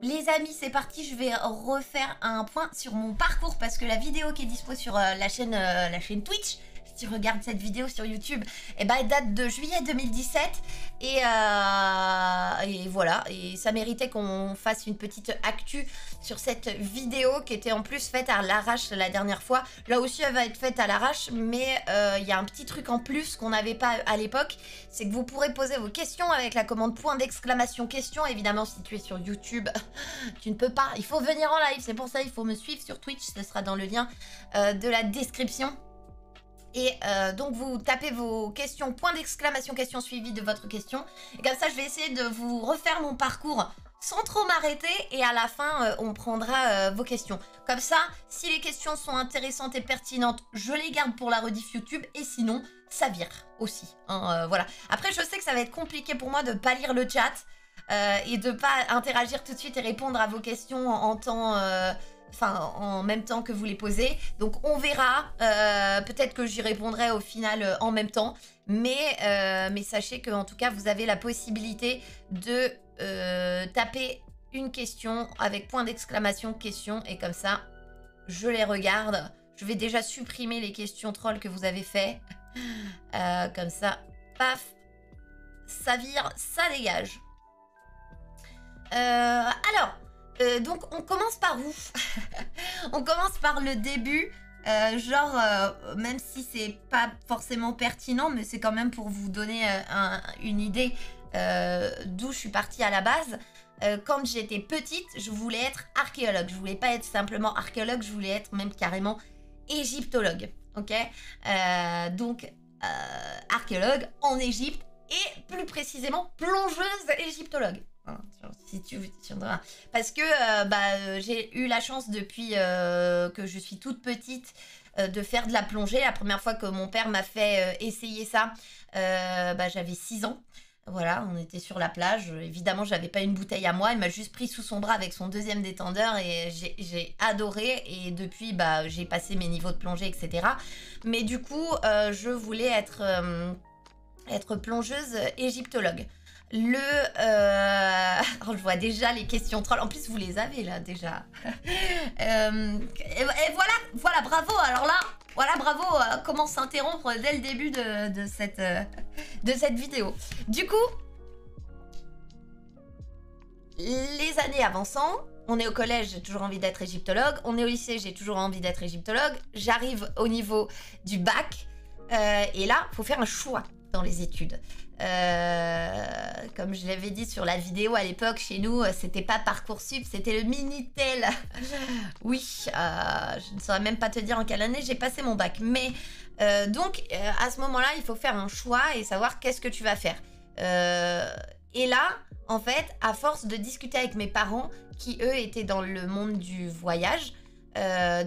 Les amis, c'est parti, je vais refaire un point sur mon parcours parce que la vidéo qui est dispo sur la chaîne Twitch, si tu regardes cette vidéo sur YouTube, eh ben, elle date de juillet 2017 et voilà, et ça méritait qu'on fasse une petite actu sur cette vidéo qui était en plus faite à l'arrache la dernière fois. Là aussi elle va être faite à l'arrache, mais il y a un petit truc en plus qu'on n'avait pas à l'époque, c'est que vous pourrez poser vos questions avec la commande point d'exclamation question. Évidemment, si tu es sur YouTube, tu ne peux pas, il faut venir en live, c'est pour ça il faut me suivre sur Twitch, ce sera dans le lien de la description. Et donc vous tapez vos questions, point d'exclamation question suivi de votre question. Et comme ça je vais essayer de vous refaire mon parcours sans trop m'arrêter. Et à la fin on prendra vos questions. Comme ça, si les questions sont intéressantes et pertinentes, je les garde pour la rediff YouTube. Et sinon, ça vire aussi, hein, voilà. Après je sais que ça va être compliqué pour moi de pas lire le chat et de pas interagir tout de suite et répondre à vos questions en temps... Enfin, en même temps que vous les posez. Donc on verra, peut-être que j'y répondrai au final en même temps, mais sachez que en tout cas vous avez la possibilité de taper une question avec point d'exclamation question, et comme ça je les regarde. Je vais déjà supprimer les questions trolls que vous avez fait, comme ça, paf, ça vire, ça dégage. Alors, donc on commence par où? On commence par le début, même si c'est pas forcément pertinent, mais c'est quand même pour vous donner une idée d'où je suis partie à la base. Quand j'étais petite, je voulais être archéologue. Je voulais pas être simplement archéologue, je voulais être même carrément égyptologue. Ok, donc archéologue en Égypte et plus précisément plongeuse égyptologue. Si tu parce que j'ai eu la chance depuis que je suis toute petite de faire de la plongée. La première fois que mon père m'a fait essayer ça, j'avais 6 ans. Voilà, on était sur la plage. Évidemment, j'avais pas une bouteille à moi. Il m'a juste pris sous son bras avec son deuxième détendeur et j'ai adoré. Et depuis, j'ai passé mes niveaux de plongée, etc. Mais du coup, je voulais être plongeuse égyptologue. Je vois déjà les questions trolls. En plus, vous les avez là déjà. et voilà, bravo. Alors là, voilà, bravo. Comment s'interrompre dès le début de cette vidéo. Du coup, les années avançant, on est au collège, j'ai toujours envie d'être égyptologue. On est au lycée, j'ai toujours envie d'être égyptologue. J'arrive au niveau du bac. Et là, il faut faire un choix dans les études. Comme je l'avais dit sur la vidéo à l'époque, chez nous, c'était pas Parcoursup, c'était le Minitel. Oui, je ne saurais même pas te dire en quelle année j'ai passé mon bac. Mais donc, à ce moment-là, il faut faire un choix et savoir qu'est-ce que tu vas faire. Et là, en fait, à force de discuter avec mes parents, qui eux étaient dans le monde du voyage,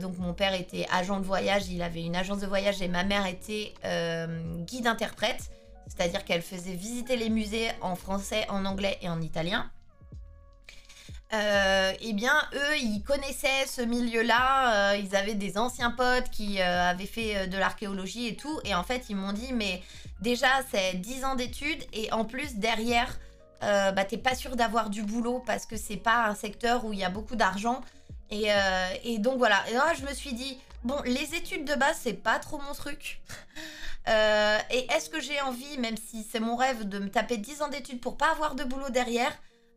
donc mon père était agent de voyage, il avait une agence de voyage, et ma mère était guide-interprète. C'est-à-dire qu'elle faisait visiter les musées en français, en anglais et en italien. Eh bien, eux, ils connaissaient ce milieu-là. Ils avaient des anciens potes qui avaient fait de l'archéologie et tout. Et en fait, ils m'ont dit, mais déjà, c'est 10 ans d'études. Et en plus, derrière, t'es pas sûr d'avoir du boulot parce que c'est pas un secteur où il y a beaucoup d'argent. Et donc, voilà. Et là, je me suis dit, bon, les études de base, c'est pas trop mon truc. Et est-ce que j'ai envie, même si c'est mon rêve, de me taper 10 ans d'études pour pas avoir de boulot derrière,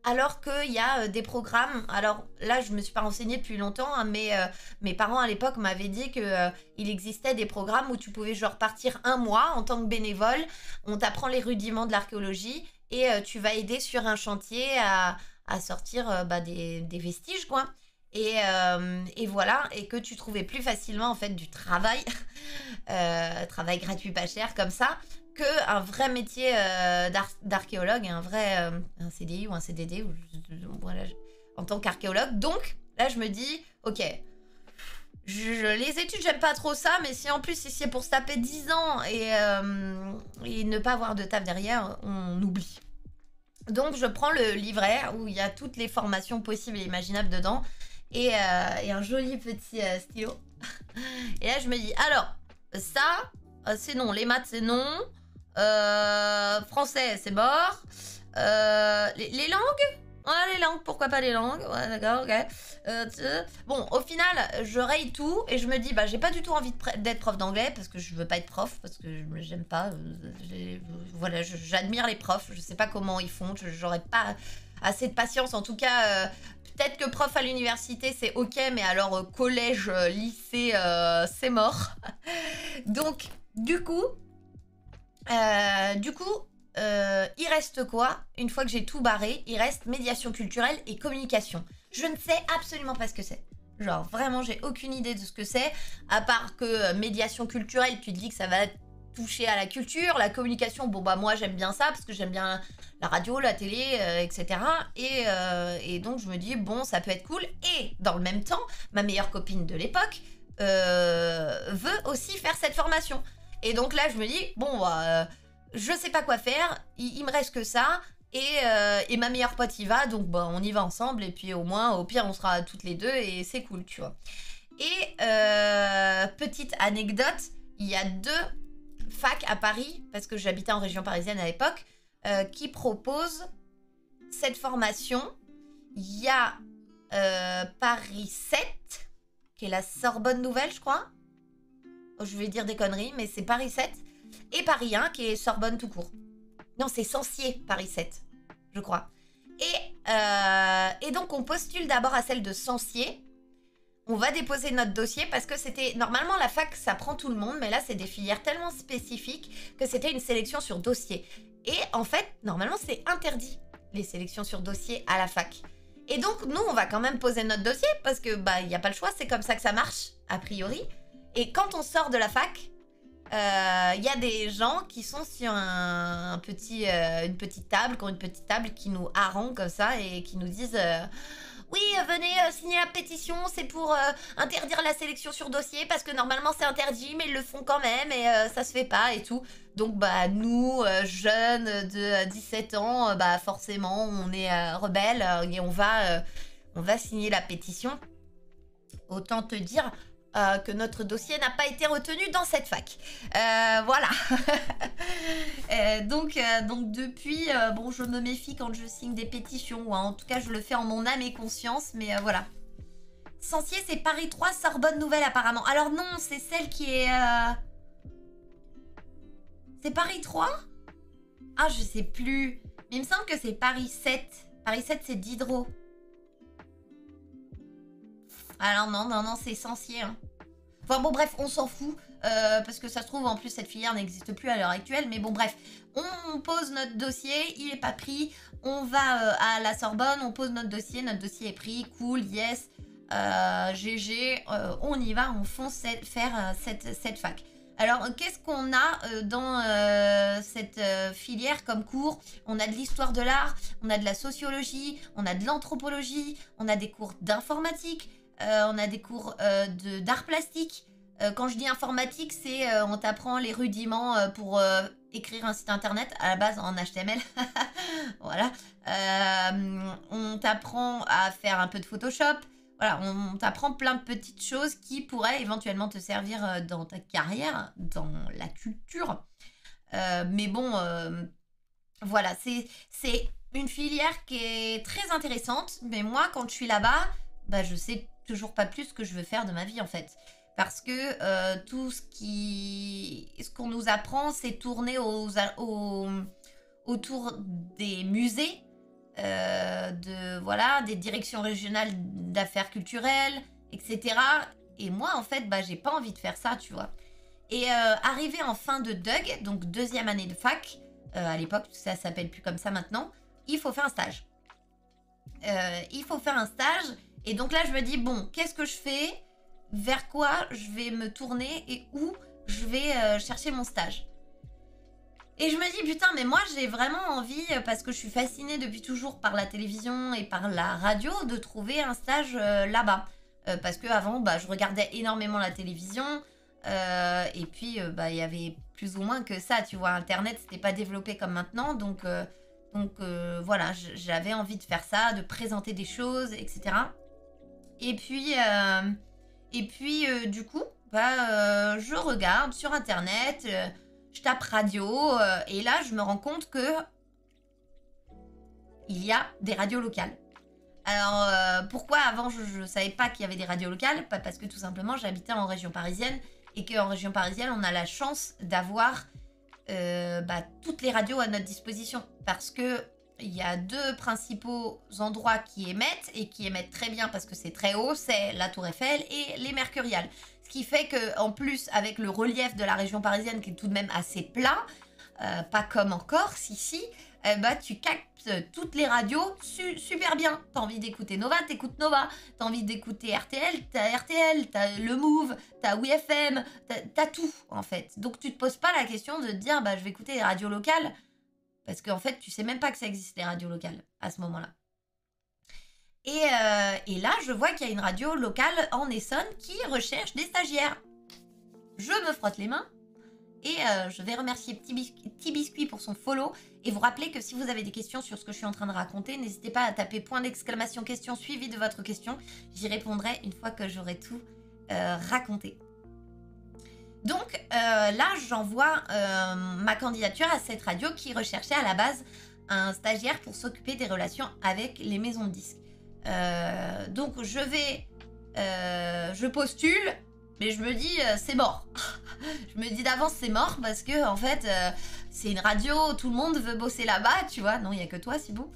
alors qu'il y a des programmes. Alors là, je me suis pas renseignée depuis longtemps, hein, mais mes parents à l'époque m'avaient dit que il existait des programmes où tu pouvais genre partir 1 mois en tant que bénévole. On t'apprend les rudiments de l'archéologie et tu vas aider sur un chantier à sortir des vestiges, quoi. Et voilà, et que tu trouvais plus facilement en fait du travail, travail gratuit pas cher comme ça, qu'un vrai métier d'archéologue, un vrai un CDI ou un CDD, voilà, en tant qu'archéologue. Donc là je me dis, ok, les études j'aime pas trop ça, mais si en plus si c'est pour se taper 10 ans et ne pas avoir de taf derrière, on oublie. Donc je prends le livret où il y a toutes les formations possibles et imaginables dedans. Et un joli petit stylo. Et là, je me dis, alors, ça, c'est non. Les maths, c'est non. Français, c'est mort. Les langues, Ouais, les langues, pourquoi pas les langues? Ouais, d'accord, ok. Bon, au final, je raye tout et je me dis, bah, j'ai pas du tout envie d'être prof d'anglais parce que je veux pas être prof, parce que j'aime pas. Voilà, j'admire les profs, je sais pas comment ils font, j'aurais pas assez de patience. En tout cas, peut-être que prof à l'université, c'est ok, mais alors collège, lycée, c'est mort. Donc, du coup, il reste quoi? Une fois que j'ai tout barré, il reste médiation culturelle et communication. Je ne sais absolument pas ce que c'est. Genre, vraiment, j'ai aucune idée de ce que c'est. À part que médiation culturelle, tu te dis que ça va toucher à la culture. La communication, bon, bah, moi, j'aime bien ça parce que j'aime bien la radio, la télé, etc. Et donc, je me dis, bon, ça peut être cool. Et dans le même temps, ma meilleure copine de l'époque veut aussi faire cette formation. Et donc là, je me dis, bon, bah, je sais pas quoi faire, il me reste que ça, et ma meilleure pote y va, donc bah, on y va ensemble, et puis au moins, au pire, on sera toutes les deux, et c'est cool, tu vois. Et petite anecdote, il y a 2 facs à Paris, parce que j'habitais en région parisienne à l'époque, qui proposent cette formation. Il y a Paris 7, qui est la Sorbonne Nouvelle, je crois. Je vais dire des conneries, mais c'est Paris 7. Et Paris 1, qui est Sorbonne tout court. Non, c'est Censier, Paris 7, je crois. Et donc, on postule d'abord à celle de Censier. On va déposer notre dossier parce que c'était... Normalement, la fac, ça prend tout le monde, mais là, c'est des filières tellement spécifiques que c'était une sélection sur dossier. Et en fait, normalement, c'est interdit, les sélections sur dossier à la fac. Et donc, nous, on va quand même poser notre dossier parce que, bah, il n'y a pas le choix, c'est comme ça que ça marche, a priori. Et quand on sort de la fac, il y a des gens qui sont sur une petite table, qui nous haranguent comme ça et qui nous disent oui, venez signer la pétition, c'est pour interdire la sélection sur dossier parce que normalement c'est interdit, mais ils le font quand même et ça se fait pas et tout. Donc bah nous, jeunes de 17 ans, bah forcément on est rebelles et on va signer la pétition. Autant te dire que notre dossier n'a pas été retenu dans cette fac. Voilà. Donc depuis, bon, je me méfie quand je signe des pétitions, ou en tout cas, je le fais en mon âme et conscience, mais voilà. Censier, c'est Paris 3, Sorbonne Nouvelle, apparemment. Alors non, c'est celle qui est... C'est Paris 3? Ah, je sais plus. Mais il me semble que c'est Paris 7. Paris 7, c'est Diderot. Alors non, c'est Censier. Hein. Enfin bon, bref, on s'en fout. Parce que ça se trouve, en plus, cette filière n'existe plus à l'heure actuelle. Mais bon, bref, on pose notre dossier, il n'est pas pris. On va à la Sorbonne, on pose notre dossier est pris, cool, yes, GG, on y va, on fonce faire cette fac. Alors, qu'est-ce qu'on a dans cette filière comme cours? On a de l'histoire de l'art, on a de la sociologie, on a de l'anthropologie, on a des cours d'informatique, on a des cours d'art plastique. Quand je dis informatique, c'est on t'apprend les rudiments pour écrire un site internet, à la base en HTML. Voilà. On t'apprend à faire un peu de Photoshop. Voilà, on t'apprend plein de petites choses qui pourraient éventuellement te servir dans ta carrière, dans la culture. Mais bon, voilà, c'est une filière qui est très intéressante. Mais moi, quand je suis là-bas, bah, je sais toujours pas plus ce que je veux faire de ma vie, en fait. Parce que tout ce qu'on nous apprend, c'est tourné autour des musées, des directions régionales d'affaires culturelles, etc. Et moi, en fait, bah, j'ai pas envie de faire ça, tu vois. Et arrivé en fin de DUG, donc 2e année de fac, à l'époque, ça s'appelle plus comme ça maintenant, il faut faire un stage. Et donc là, je me dis, bon, qu'est-ce que je fais ? Vers quoi je vais me tourner et où je vais chercher mon stage. Et je me dis, putain, mais moi, j'ai vraiment envie, parce que je suis fascinée depuis toujours par la télévision et par la radio, de trouver un stage là-bas. Parce qu'avant, bah, je regardais énormément la télévision. Et puis, bah, il y avait plus ou moins que ça, tu vois. Internet, c'était pas développé comme maintenant. Donc voilà, j'avais envie de faire ça, de présenter des choses, etc. Et puis du coup, bah, je regarde sur Internet, je tape radio, et là, je me rends compte que il y a des radios locales. Alors, pourquoi avant je savais pas qu'il y avait des radios locales? Parce que tout simplement, j'habitais en région parisienne et qu'en région parisienne, on a la chance d'avoir toutes les radios à notre disposition. Parce que il y a deux principaux endroits qui émettent et qui émettent très bien parce que c'est très haut, c'est la Tour Eiffel et les Mercuriales. Ce qui fait que, en plus, avec le relief de la région parisienne qui est tout de même assez plat, pas comme en Corse ici, tu captes toutes les radios super bien. T'as envie d'écouter Nova, t'écoutes Nova. T'as envie d'écouter RTL, t'as le Move, t'as WeFM, t'as tout en fait. Donc tu te poses pas la question de te dire je vais écouter les radios locales parce qu'en fait tu sais même pas que ça existe les radios locales à ce moment-là. Et là je vois qu'il y a une radio locale en Essonne qui recherche des stagiaires. Je me frotte les mains. Et je vais remercier Petit Biscuit pour son follow. Et vous rappeler que si vous avez des questions sur ce que je suis en train de raconter, n'hésitez pas à taper point d'exclamation question suivi de votre question. J'y répondrai une fois que j'aurai tout raconté. Donc là, j'envoie ma candidature à cette radio qui recherchait à la base un stagiaire pour s'occuper des relations avec les maisons de disques. Donc je postule, mais je me dis c'est mort. Je me dis d'avance c'est mort parce que en fait c'est une radio, tout le monde veut bosser là-bas, tu vois. Non, il n'y a que toi, Sibou.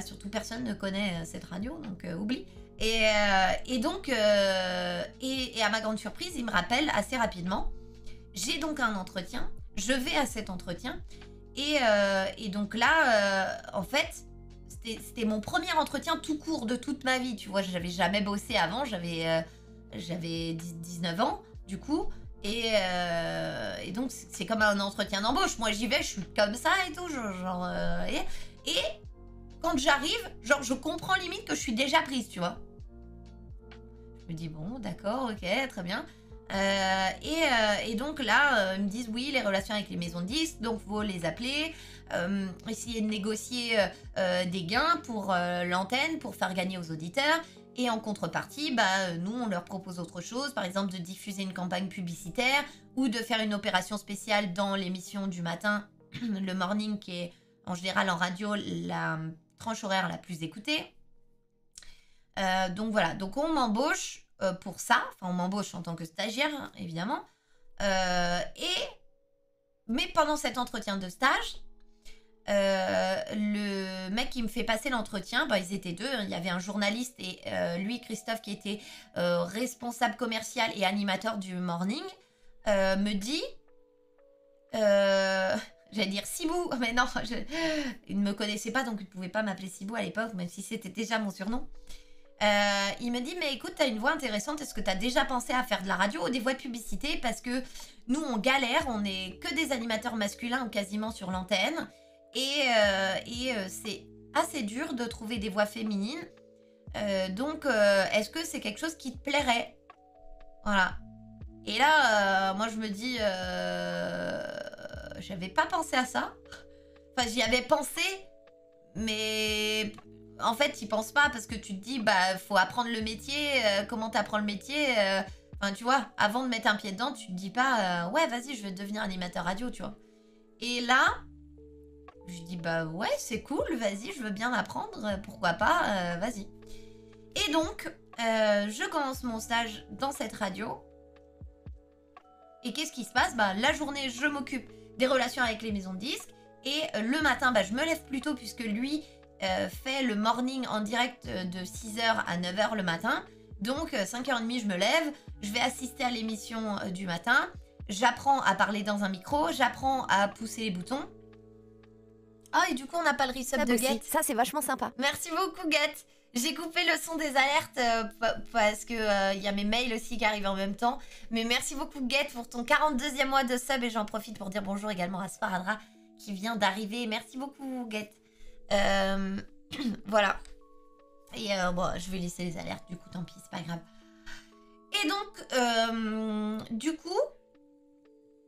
Surtout personne ne connaît cette radio, donc oublie. Et donc, et à ma grande surprise, il me rappelle assez rapidement. J'ai donc un entretien, je vais à cet entretien. Et donc là, en fait, c'était mon premier entretien tout court de toute ma vie. Tu vois, j'avais jamais bossé avant, j'avais 19 ans, du coup. Et donc, c'est comme un entretien d'embauche. Moi, j'y vais, je suis comme ça et tout. Et quand j'arrive, genre, je comprends limite que je suis déjà prise, tu vois. Je me dis, bon, d'accord, ok, très bien. Et donc là, ils me disent, oui, les relations avec les maisons de disques, donc faut les appeler, essayer de négocier des gains pour l'antenne, pour faire gagner aux auditeurs. Et en contrepartie, nous, on leur propose autre chose, par exemple de diffuser une campagne publicitaire ou de faire une opération spéciale dans l'émission du matin, le morning, qui est en général en radio la tranche horaire la plus écoutée. Donc voilà, donc on m'embauche pour ça, enfin on m'embauche en tant que stagiaire, hein, évidemment. Mais pendant cet entretien de stage, le mec qui me fait passer l'entretien, ils étaient deux, il y avait un journaliste et lui, Christophe, qui était responsable commercial et animateur du morning, me dit, j'allais dire Sibou, mais non, il ne me connaissait pas, donc il ne pouvait pas m'appeler Sibou à l'époque, même si c'était déjà mon surnom. Il me dit, mais écoute, t'as une voix intéressante, est-ce que t'as déjà pensé à faire de la radio ou des voix de publicité? Parce que nous, on galère, on n'est que des animateurs masculins ou quasiment sur l'antenne. Et c'est assez dur de trouver des voix féminines. Donc, est-ce que c'est quelque chose qui te plairait? Voilà. Et là, moi, je me dis... j'avais pas pensé à ça. Enfin, j'y avais pensé, mais... En fait, ils pensent pas parce que tu te dis, faut apprendre le métier. Comment t'apprends le métier? Enfin, tu vois, avant de mettre un pied dedans, tu te dis pas, ouais, vas-y, je vais devenir animateur radio, tu vois. Et là... Je dis, ouais, c'est cool, vas-y, je veux bien apprendre, pourquoi pas, vas-y. Et donc, je commence mon stage dans cette radio. Et qu'est-ce qui se passe? La journée, je m'occupe des relations avec les maisons de disques. Et le matin, je me lève plus tôt puisque lui fait le morning en direct de 6h à 9h le matin. Donc, 5h30, je me lève, je vais assister à l'émission du matin. J'apprends à parler dans un micro, j'apprends à pousser les boutons. Ah, et du coup, on n'a pas le resub de Get. Ça, c'est vachement sympa. Merci beaucoup, Get. J'ai coupé le son des alertes parce que y a mes mails aussi qui arrivent en même temps. Mais merci beaucoup, Get, pour ton 42e mois de sub. Et j'en profite pour dire bonjour également à Sparadra qui vient d'arriver. Merci beaucoup, Get. Voilà. Et je vais laisser les alertes, du coup, tant pis, c'est pas grave. Et donc, du coup...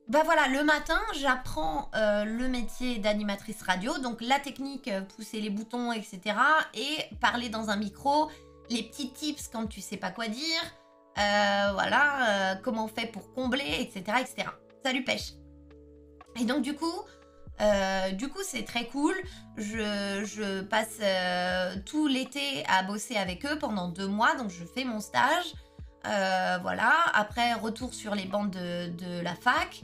voilà, le matin, j'apprends le métier d'animatrice radio, donc la technique, pousser les boutons, etc. Et parler dans un micro, les petits tips quand tu sais pas quoi dire, comment on fait pour combler, etc., etc. Salut Pêche. Et donc du coup, Du coup, c'est très cool. Je passe tout l'été à bosser avec eux pendant 2 mois, donc je fais mon stage. Voilà. Après, retour sur les bancs de la fac.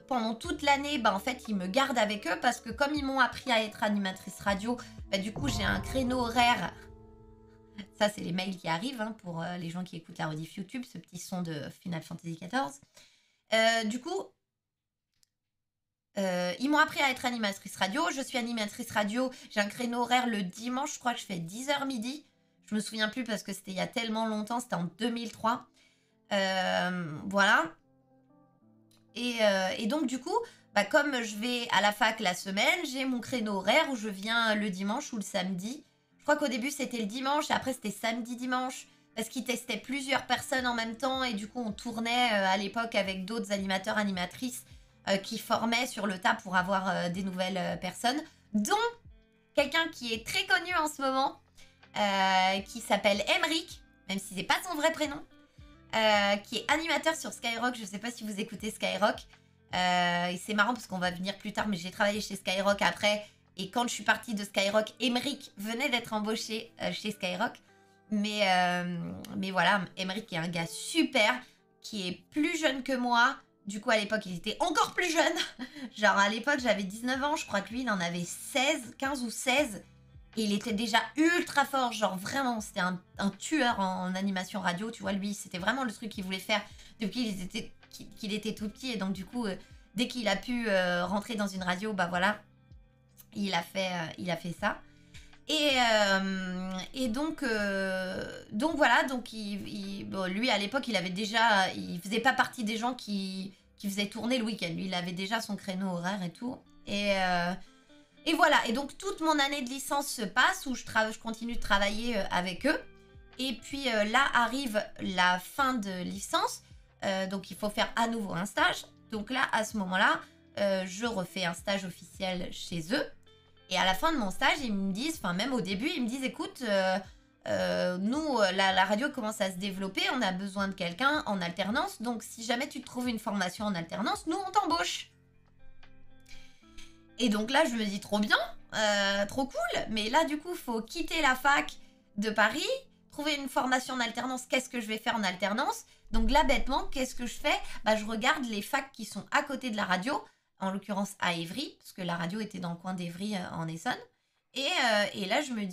Pendant toute l'année, bah, en fait, ils me gardent avec eux parce que comme ils m'ont appris à être animatrice radio, bah, du coup, j'ai un créneau horaire. Ça, c'est les mails qui arrivent hein, pour les gens qui écoutent la rediff YouTube, ce petit son de Final Fantasy XIV. Du coup, ils m'ont appris à être animatrice radio. Je suis animatrice radio. J'ai un créneau horaire le dimanche. Je crois que je fais 10h midi. Je me souviens plus parce que c'était il y a tellement longtemps. C'était en 2003. Voilà. Et donc, du coup, bah, comme je vais à la fac la semaine, j'ai mon créneau horaire où je viens le dimanche ou le samedi. Je crois qu'au début, c'était le dimanche. Et après, c'était samedi-dimanche. Parce qu'ils testaient plusieurs personnes en même temps. Et du coup, on tournait à l'époque avec d'autres animateurs, animatrices qui formaient sur le tas pour avoir des nouvelles personnes. Dont quelqu'un qui est très connu en ce moment. Qui s'appelle Emric. Même si c'est pas son vrai prénom. Qui est animateur sur Skyrock. Je sais pas si vous écoutez Skyrock. Et c'est marrant parce qu'on va venir plus tard. Mais j'ai travaillé chez Skyrock après. Et quand je suis partie de Skyrock, Emric venait d'être embauché chez Skyrock. Mais voilà, Emric est un gars super, qui est plus jeune que moi. Du coup, à l'époque, il était encore plus jeune. Genre, à l'époque, j'avais 19 ans. Je crois que lui, il en avait 16, 15 ou 16. Et il était déjà ultra fort. Genre, vraiment, c'était un tueur en animation radio. Tu vois, lui, c'était vraiment le truc qu'il voulait faire depuis qu'il était tout petit. Et donc, du coup, dès qu'il a pu rentrer dans une radio, bah voilà, il a fait ça. Et donc voilà, donc bon, lui à l'époque il faisait pas partie des gens qui faisaient tourner le week-end. Lui il avait déjà son créneau horaire et tout. Et voilà, et donc toute mon année de licence se passe où je continue de travailler avec eux. Et puis là arrive la fin de licence, donc il faut faire à nouveau un stage. Donc là à ce moment-là, je refais un stage officiel chez eux. Et à la fin de mon stage, ils me disent, enfin même au début, ils me disent, écoute, nous, la radio commence à se développer, on a besoin de quelqu'un en alternance, donc si jamais tu te trouves une formation en alternance, nous, on t'embauche. Et donc là, je me dis, trop bien, trop cool, mais là, du coup, il faut quitter la fac de Paris, trouver une formation en alternance, qu'est-ce que je vais faire en alternance? Donc là, bêtement, qu'est-ce que je fais? Bah, je regarde les facs qui sont à côté de la radio, en l'occurrence à Évry, parce que la radio était dans le coin d'Évry en Essonne. Et là, je me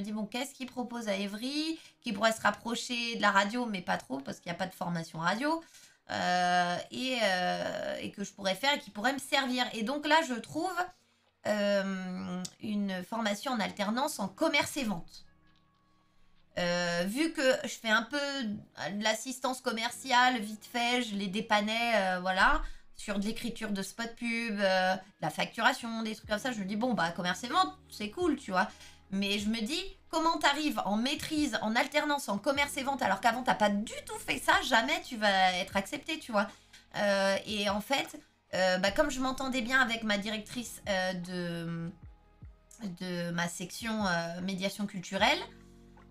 dis, bon, qu'est-ce qu'ils proposent à Évry, qui pourrait se rapprocher de la radio, mais pas trop, parce qu'il n'y a pas de formation radio, et que je pourrais faire et qui pourrait me servir. Et donc là, je trouve une formation en alternance en commerce et vente. Vu que je fais un peu de l'assistance commerciale, vite fait, je les dépannais, voilà, sur de l'écriture de spot pub, la facturation, des trucs comme ça. Je me dis, bon, bah, commerce et vente, c'est cool, tu vois. Mais je me dis, comment t'arrives en maîtrise, en alternance, en commerce et vente, alors qu'avant, t'as pas du tout fait ça, jamais tu vas être accepté, tu vois. Et en fait, bah, comme je m'entendais bien avec ma directrice de ma section médiation culturelle,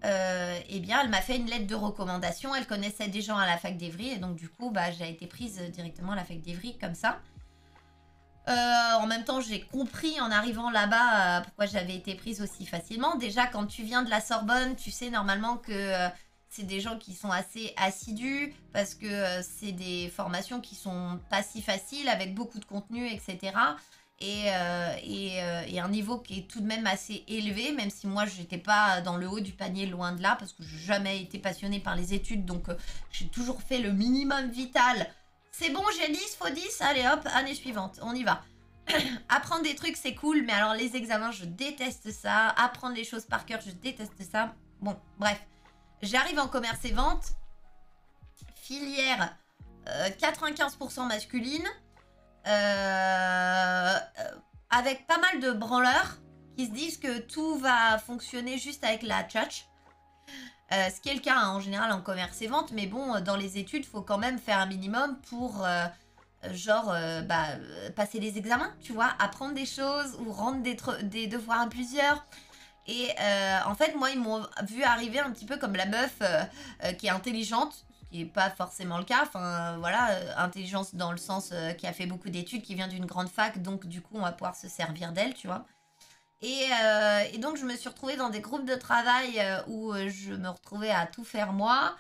eh bien, elle m'a fait une lettre de recommandation. Elle connaissait des gens à la fac d'Évry et donc du coup, bah, j'ai été prise directement à la fac d'Évry comme ça. En même temps, j'ai compris en arrivant là-bas pourquoi j'avais été prise aussi facilement. Déjà, quand tu viens de la Sorbonne, tu sais normalement que c'est des gens qui sont assez assidus parce que c'est des formations qui sont pas si faciles avec beaucoup de contenu, etc. Et un niveau qui est tout de même assez élevé, même si moi je n'étais pas dans le haut du panier, loin de là, parce que je n'ai jamais été passionnée par les études, donc j'ai toujours fait le minimum vital. C'est bon, j'ai 10, faut 10, allez hop, année suivante, on y va. Apprendre des trucs c'est cool, mais alors les examens je déteste ça, apprendre les choses par cœur je déteste ça. Bon, bref, j'arrive en commerce et vente, filière 95% masculine, avec pas mal de branleurs qui se disent que tout va fonctionner juste avec la tchatch. Ce qui est le cas hein, en général en commerce et vente, mais bon, dans les études, il faut quand même faire un minimum pour passer les examens, tu vois, apprendre des choses ou rendre des devoirs à plusieurs. Et en fait, moi, ils m'ont vu arriver un petit peu comme la meuf qui est intelligente, ce qui est pas forcément le cas. Enfin, voilà, intelligence dans le sens qui a fait beaucoup d'études, qui vient d'une grande fac, donc du coup, on va pouvoir se servir d'elle, tu vois. Et donc, je me suis retrouvée dans des groupes de travail où je me retrouvais à tout faire moi,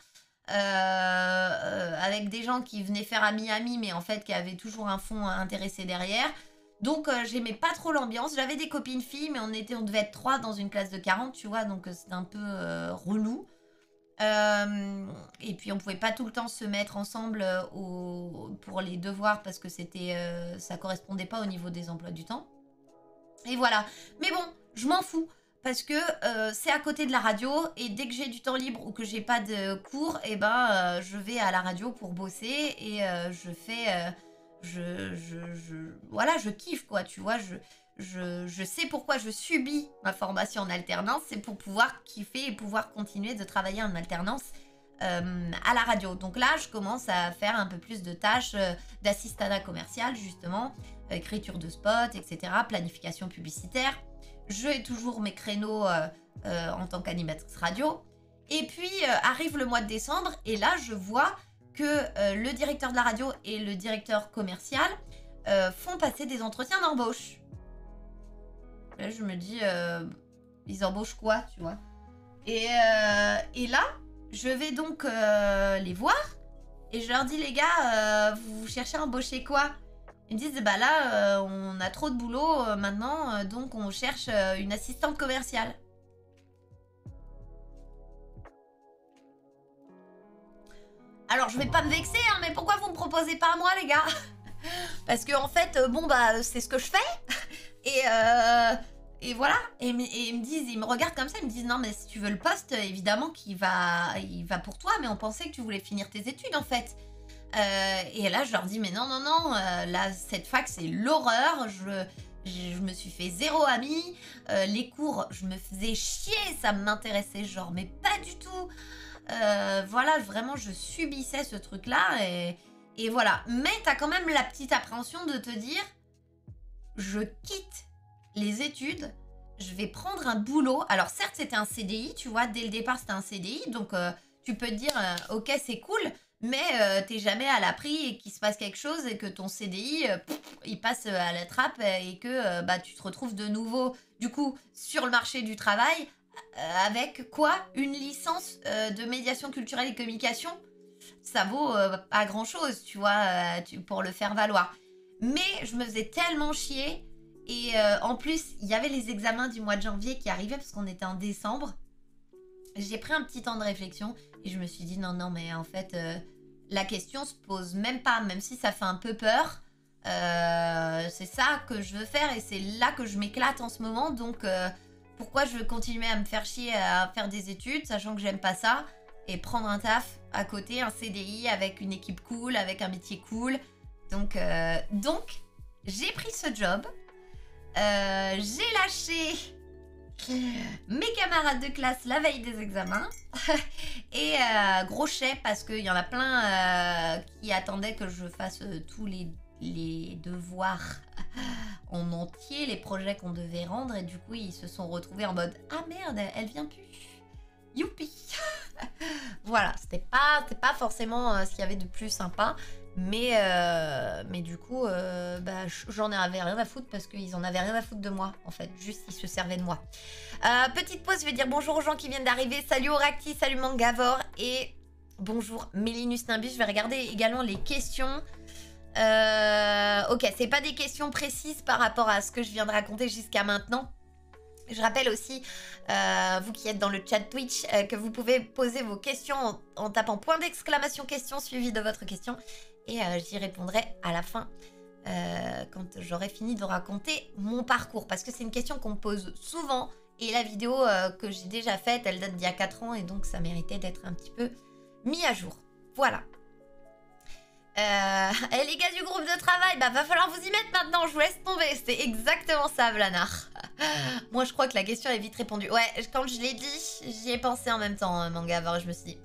avec des gens qui venaient faire ami-ami, mais en fait, qui avaient toujours un fond intéressé derrière. Donc, j'aimais pas trop l'ambiance. J'avais des copines filles, mais on devait être 3 dans une classe de 40, tu vois, donc c'était un peu relou. Et puis, on pouvait pas tout le temps se mettre ensemble pour les devoirs parce que ça correspondait pas au niveau des emplois du temps. Et voilà. Mais bon, je m'en fous. Parce que c'est à côté de la radio. Et dès que j'ai du temps libre ou que j'ai pas de cours, eh ben, je vais à la radio pour bosser. Et je fais... voilà, je kiffe, quoi. Tu vois, je sais pourquoi je subis ma formation en alternance. C'est pour pouvoir kiffer et pouvoir continuer de travailler en alternance à la radio. Donc là, je commence à faire un peu plus de tâches d'assistanat commercial, justement. Écriture de spots, etc. Planification publicitaire. J'ai toujours mes créneaux en tant qu'animatrice radio. Et puis, arrive le mois de décembre. Et là, je vois que le directeur de la radio et le directeur commercial font passer des entretiens d'embauche. Là, je me dis, ils embauchent quoi, tu vois? Et là, je vais donc les voir. Et je leur dis, les gars, vous cherchez à embaucher quoi? Ils me disent, bah là, on a trop de boulot maintenant, donc on cherche une assistante commerciale. Alors, je vais pas me vexer, hein, mais pourquoi vous me proposez pas à moi, les gars? Parce que en fait, bon, bah, c'est ce que je fais. Et voilà. Et ils me disent, ils me regardent comme ça, ils me disent, non, mais si tu veux le poste, évidemment qu'il va pour toi, mais on pensait que tu voulais finir tes études, en fait. Et là, je leur dis, mais non, non, non, là, cette fac, c'est l'horreur. Je me suis fait 0 amis. Les cours, je me faisais chier, ça m'intéressait, genre, mais pas du tout. Voilà, vraiment, je subissais ce truc-là. Et voilà. Mais t'as quand même la petite appréhension de te dire, je quitte les études, je vais prendre un boulot. Alors, certes, c'était un CDI, tu vois, dès le départ, c'était un CDI. Donc, tu peux te dire, ok, c'est cool. Mais t'es jamais à l'abri et qu'il se passe quelque chose et que ton CDI, il passe à la trappe et que bah, tu te retrouves de nouveau, du coup, sur le marché du travail avec quoi? Une licence de médiation culturelle et communication. Ça vaut pas grand-chose, tu vois, pour le faire valoir. Mais je me faisais tellement chier. Et en plus, il y avait les examens du mois de janvier qui arrivaient parce qu'on était en décembre. J'ai pris un petit temps de réflexion et je me suis dit non, non, mais en fait, la question se pose même pas, même si ça fait un peu peur. C'est ça que je veux faire et c'est là que je m'éclate en ce moment. Donc, pourquoi je veux continuer à me faire chier à faire des études, sachant que j'aime pas ça, et prendre un taf à côté, un CDI avec une équipe cool, avec un métier cool. Donc j'ai pris ce job. J'ai lâché mes camarades de classe la veille des examens et gros chèque parce qu'il y en a plein qui attendaient que je fasse tous les devoirs en entier, les projets qu'on devait rendre, et du coup ils se sont retrouvés en mode ah merde, elle vient plus, youpi. Voilà, c'était pas forcément ce qu'il y avait de plus sympa. Mais du coup, bah, j'en avais rien à foutre parce qu'ils en avaient rien à foutre de moi, en fait. Juste, ils se servaient de moi. Petite pause, je vais dire bonjour aux gens qui viennent d'arriver. Salut Oracti, salut Mangavor et bonjour Mélinus Nimbus. Je vais regarder également les questions. Ok, c'est pas des questions précises par rapport à ce que je viens de raconter jusqu'à maintenant. Je rappelle aussi, vous qui êtes dans le chat Twitch, que vous pouvez poser vos questions en tapant point d'exclamation question suivi de votre question. Et j'y répondrai à la fin, quand j'aurai fini de raconter mon parcours. Parce que c'est une question qu'on me pose souvent. Et la vidéo que j'ai déjà faite, elle date d'il y a 4 ans. Et donc ça méritait d'être un petit peu mis à jour. Voilà. Et les gars du groupe de travail, bah va falloir vous y mettre maintenant, je vous laisse tomber. C'est exactement ça, Vlanar. Moi, je crois que la question est vite répondue. Ouais, quand je l'ai dit, j'y ai pensé en même temps, Mangavor, je me suis dit...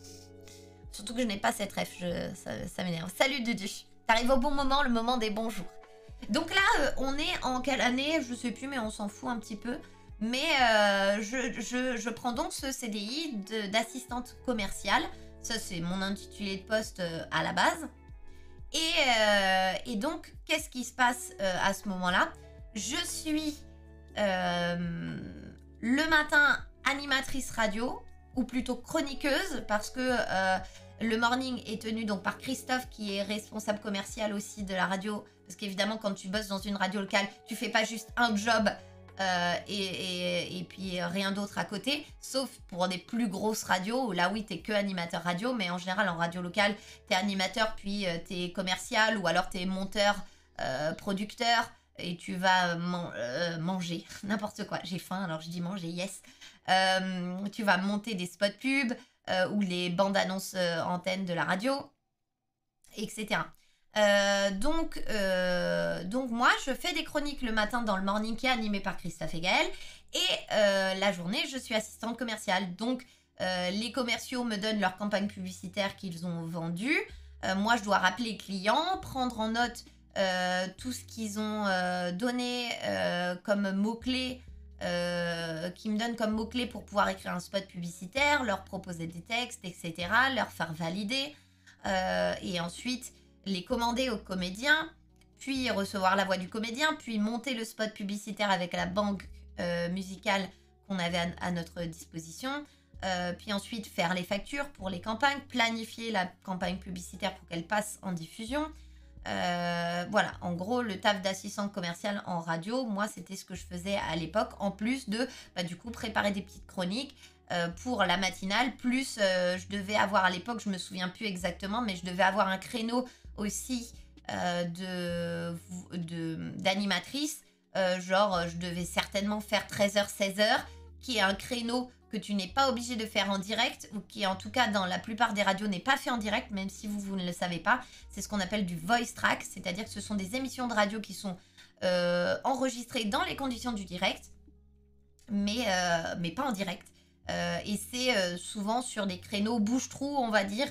Surtout que je n'ai pas cette ref, ça m'énerve. Salut Dudu, t'arrives au bon moment, le moment des bons jours. Donc là, on est en quelle année? Je sais plus, mais on s'en fout un petit peu. Mais je prends donc ce CDI d'assistante commerciale Ça, c'est mon intitulé de poste à la base. Et donc, qu'est-ce qui se passe à ce moment-là? Je suis le matin animatrice radio, ou plutôt chroniqueuse, parce que le morning est tenu donc par Christophe, qui est responsable commercial aussi de la radio. Parce qu'évidemment, quand tu bosses dans une radio locale, tu fais pas juste un job et puis rien d'autre à côté, sauf pour des plus grosses radios où là oui t'es que animateur radio, mais en général en radio locale t'es animateur puis t'es commercial ou alors t'es monteur, producteur et tu vas manger n'importe quoi. J'ai faim alors je dis manger, yes. Tu vas monter des spots pubs ou les bandes annonces antennes de la radio, etc. Donc moi je fais des chroniques le matin dans le morning qui est animé par Christophe et Gaël, et la journée je suis assistante commerciale, donc les commerciaux me donnent leur campagne publicitaire qu'ils ont vendue, moi je dois rappeler les clients, prendre en note tout ce qu'ils ont donné comme mots-clés, qui me donnent comme mots-clés pour pouvoir écrire un spot publicitaire, leur proposer des textes, etc., leur faire valider, et ensuite les commander au comédien, puis recevoir la voix du comédien, puis monter le spot publicitaire avec la banque musicale qu'on avait à notre disposition, puis ensuite faire les factures pour les campagnes, planifier la campagne publicitaire pour qu'elle passe en diffusion. Voilà, en gros, le taf d'assistante commerciale en radio, moi, c'était ce que je faisais à l'époque, en plus de, du coup, préparer des petites chroniques pour la matinale, plus je devais avoir, à l'époque, je me souviens plus exactement, mais je devais avoir un créneau aussi d'animatrice, genre je devais certainement faire 13h-16h, qui est un créneau que tu n'es pas obligé de faire en direct, ou qui en tout cas dans la plupart des radios n'est pas fait en direct, même si vous ne le savez pas. C'est ce qu'on appelle du voice track, c'est-à-dire que ce sont des émissions de radio qui sont enregistrées dans les conditions du direct, mais pas en direct. Et c'est souvent sur des créneaux bouche-trou, on va dire,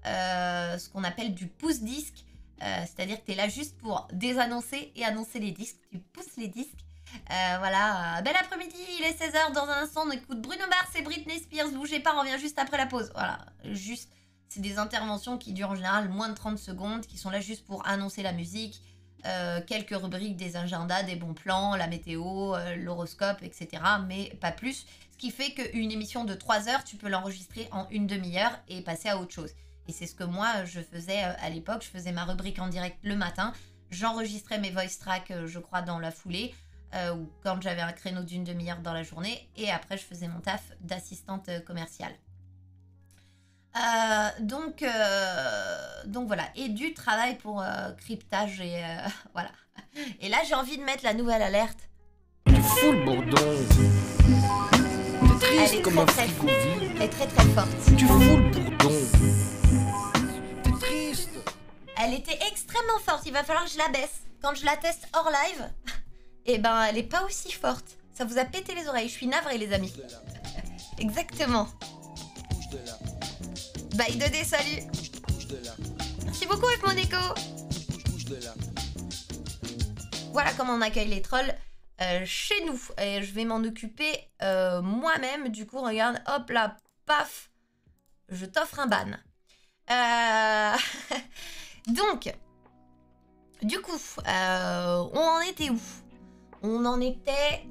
ce qu'on appelle du pouce-disque, c'est-à-dire que tu es là juste pour désannoncer et annoncer les disques, tu pousses les disques. Voilà, bel après-midi, il est 16h, dans un instant on écoute Bruno Mars et Britney Spears, bougez pas, on revient juste après la pause. Voilà, juste, c'est des interventions qui durent en général moins de 30 secondes, qui sont là juste pour annoncer la musique, quelques rubriques, des agendas, des bons plans, la météo, l'horoscope, etc. Mais pas plus, ce qui fait qu'une émission de 3 heures, tu peux l'enregistrer en une demi-heure et passer à autre chose. Et c'est ce que moi je faisais à l'époque, je faisais ma rubrique en direct le matin, j'enregistrais mes voice tracks, je crois, dans la foulée, ou quand j'avais un créneau d'une demi-heure dans la journée, et après je faisais mon taf d'assistante commerciale. Donc voilà, et du travail pour cryptage, et voilà. Et là j'ai envie de mettre la nouvelle alerte. Tu fous le bourdon. T'es triste comme un frigo vide. Elle est très très forte. Tu fous le bourdon. T'es triste. Elle était extrêmement forte, il va falloir que je la baisse. Quand je la teste hors live, et ben elle est pas aussi forte. Ça vous a pété les oreilles, je suis navrée les amis. Exactement. Bye 2D, salut. Merci beaucoup avec mon écho. Voilà comment on accueille les trolls chez nous. Et je vais m'en occuper moi-même. Du coup, regarde, hop là, paf. Je t'offre un ban. Donc, du coup, on en était où? On en était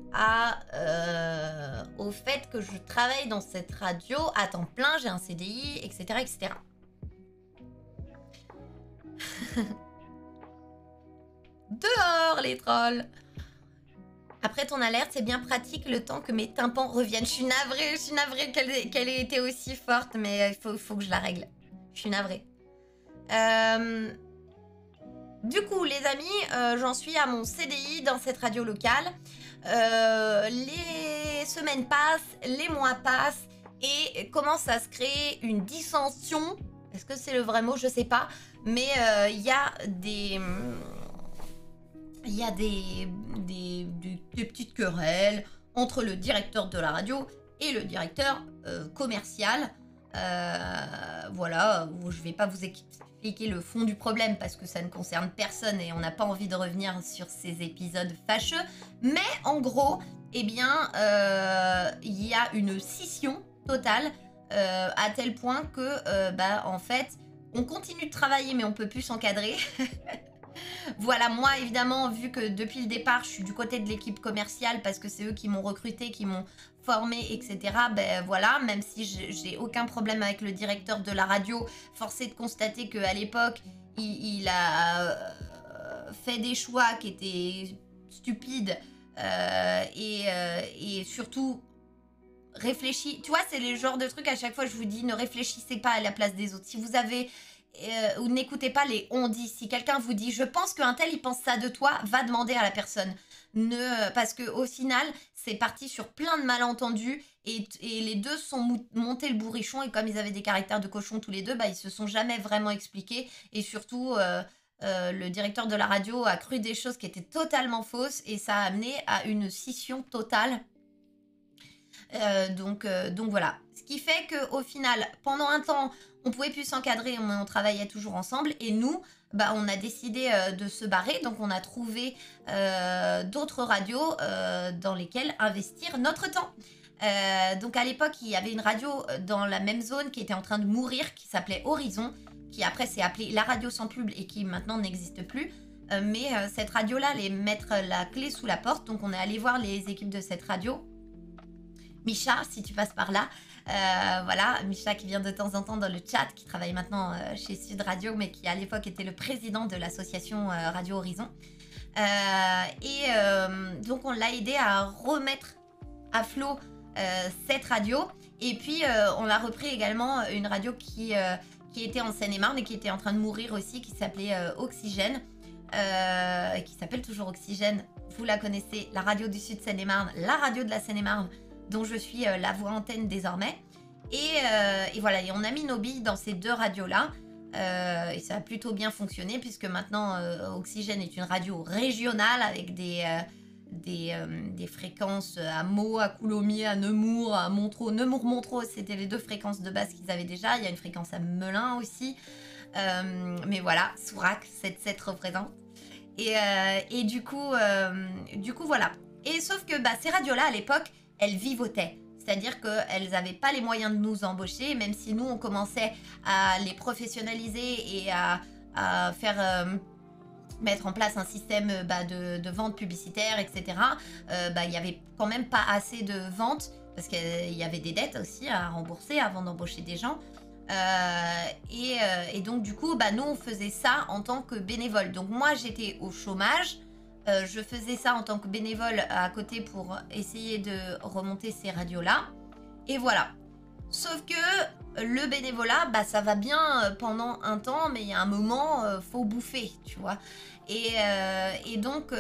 au fait que je travaille dans cette radio à temps plein, j'ai un CDI, etc. etc. Dehors les trolls. Après ton alerte, c'est bien pratique le temps que mes tympans reviennent. Je suis navrée qu'elle ait été aussi forte, mais il faut que je la règle. Je suis navrée. Du coup, les amis, j'en suis à mon CDI dans cette radio locale. Les semaines passent, les mois passent et commence à se créer une dissension. Est-ce que c'est le vrai mot? Je sais pas. Mais il y a des petites querelles entre le directeur de la radio et le directeur commercial. Voilà, je vais pas vous expliquer le fond du problème parce que ça ne concerne personne et on n'a pas envie de revenir sur ces épisodes fâcheux. Mais en gros, eh bien, il y a une scission totale à tel point que, en fait, on continue de travailler, mais on peut plus s'encadrer. Voilà, moi, évidemment, vu que depuis le départ, je suis du côté de l'équipe commerciale parce que c'est eux qui m'ont recruté, qui m'ont formé, etc. Voilà, même si j'ai aucun problème avec le directeur de la radio, force est de constater qu'à l'époque, il a fait des choix qui étaient stupides et surtout réfléchis. Tu vois, c'est le genre de truc à chaque fois je vous dis, ne réfléchissez pas à la place des autres. Si vous avez ou n'écoutez pas les on dit. Si quelqu'un vous dit je pense qu'un tel il pense ça de toi, va demander à la personne. Parce que au final c'est parti sur plein de malentendus et les deux sont montés le bourrichon et comme ils avaient des caractères de cochon tous les deux, ils se sont jamais vraiment expliqués et surtout le directeur de la radio a cru des choses qui étaient totalement fausses et ça a amené à une scission totale. Donc voilà. Ce qui fait qu'au final, pendant un temps, on pouvait plus s'encadrer, on travaillait toujours ensemble. Et nous, on a décidé de se barrer. Donc on a trouvé d'autres radios dans lesquelles investir notre temps. Donc à l'époque, il y avait une radio dans la même zone qui était en train de mourir, qui s'appelait Horizon, qui après s'est appelée La Radio sans pub et qui maintenant n'existe plus. Mais cette radio-là allait mettre la clé sous la porte. Donc on est allé voir les équipes de cette radio. Micha, si tu passes par là, voilà, Micha qui vient de temps en temps dans le chat, qui travaille maintenant chez Sud Radio, mais qui à l'époque était le président de l'association Radio Horizon. Donc on l'a aidé à remettre à flot cette radio, et puis on a repris également une radio qui était en Seine-et-Marne et qui était en train de mourir aussi, qui s'appelait Oxygène, qui s'appelle toujours Oxygène, vous la connaissez, la radio du Sud Seine-et-Marne, la radio de la Seine-et-Marne, dont je suis la voix antenne désormais. Et voilà, et on a mis nos billes dans ces deux radios-là. Et ça a plutôt bien fonctionné, puisque maintenant, Oxygène est une radio régionale avec des fréquences à Meaux, à Coulommiers, à Nemours, à Montreux. Nemours-Montreux, c'était les deux fréquences de base qu'ils avaient déjà. Il y a une fréquence à Melun aussi. Mais voilà, Sourac, 7-7 représente. Et du coup, voilà. Et sauf que ces radios-là, à l'époque, elles vivotaient. C'est-à-dire qu'elles n'avaient pas les moyens de nous embaucher, même si nous, on commençait à les professionnaliser et à faire mettre en place un système de vente publicitaire, etc. Il n'y avait quand même pas assez de ventes, parce qu'il y avait des dettes aussi à rembourser avant d'embaucher des gens. Et donc, du coup, nous, on faisait ça en tant que bénévole. Donc, moi, j'étais au chômage. Je faisais ça en tant que bénévole à côté pour essayer de remonter ces radios-là. Et voilà. Sauf que le bénévolat, ça va bien pendant un temps, mais il y a un moment, faut bouffer, tu vois. Et donc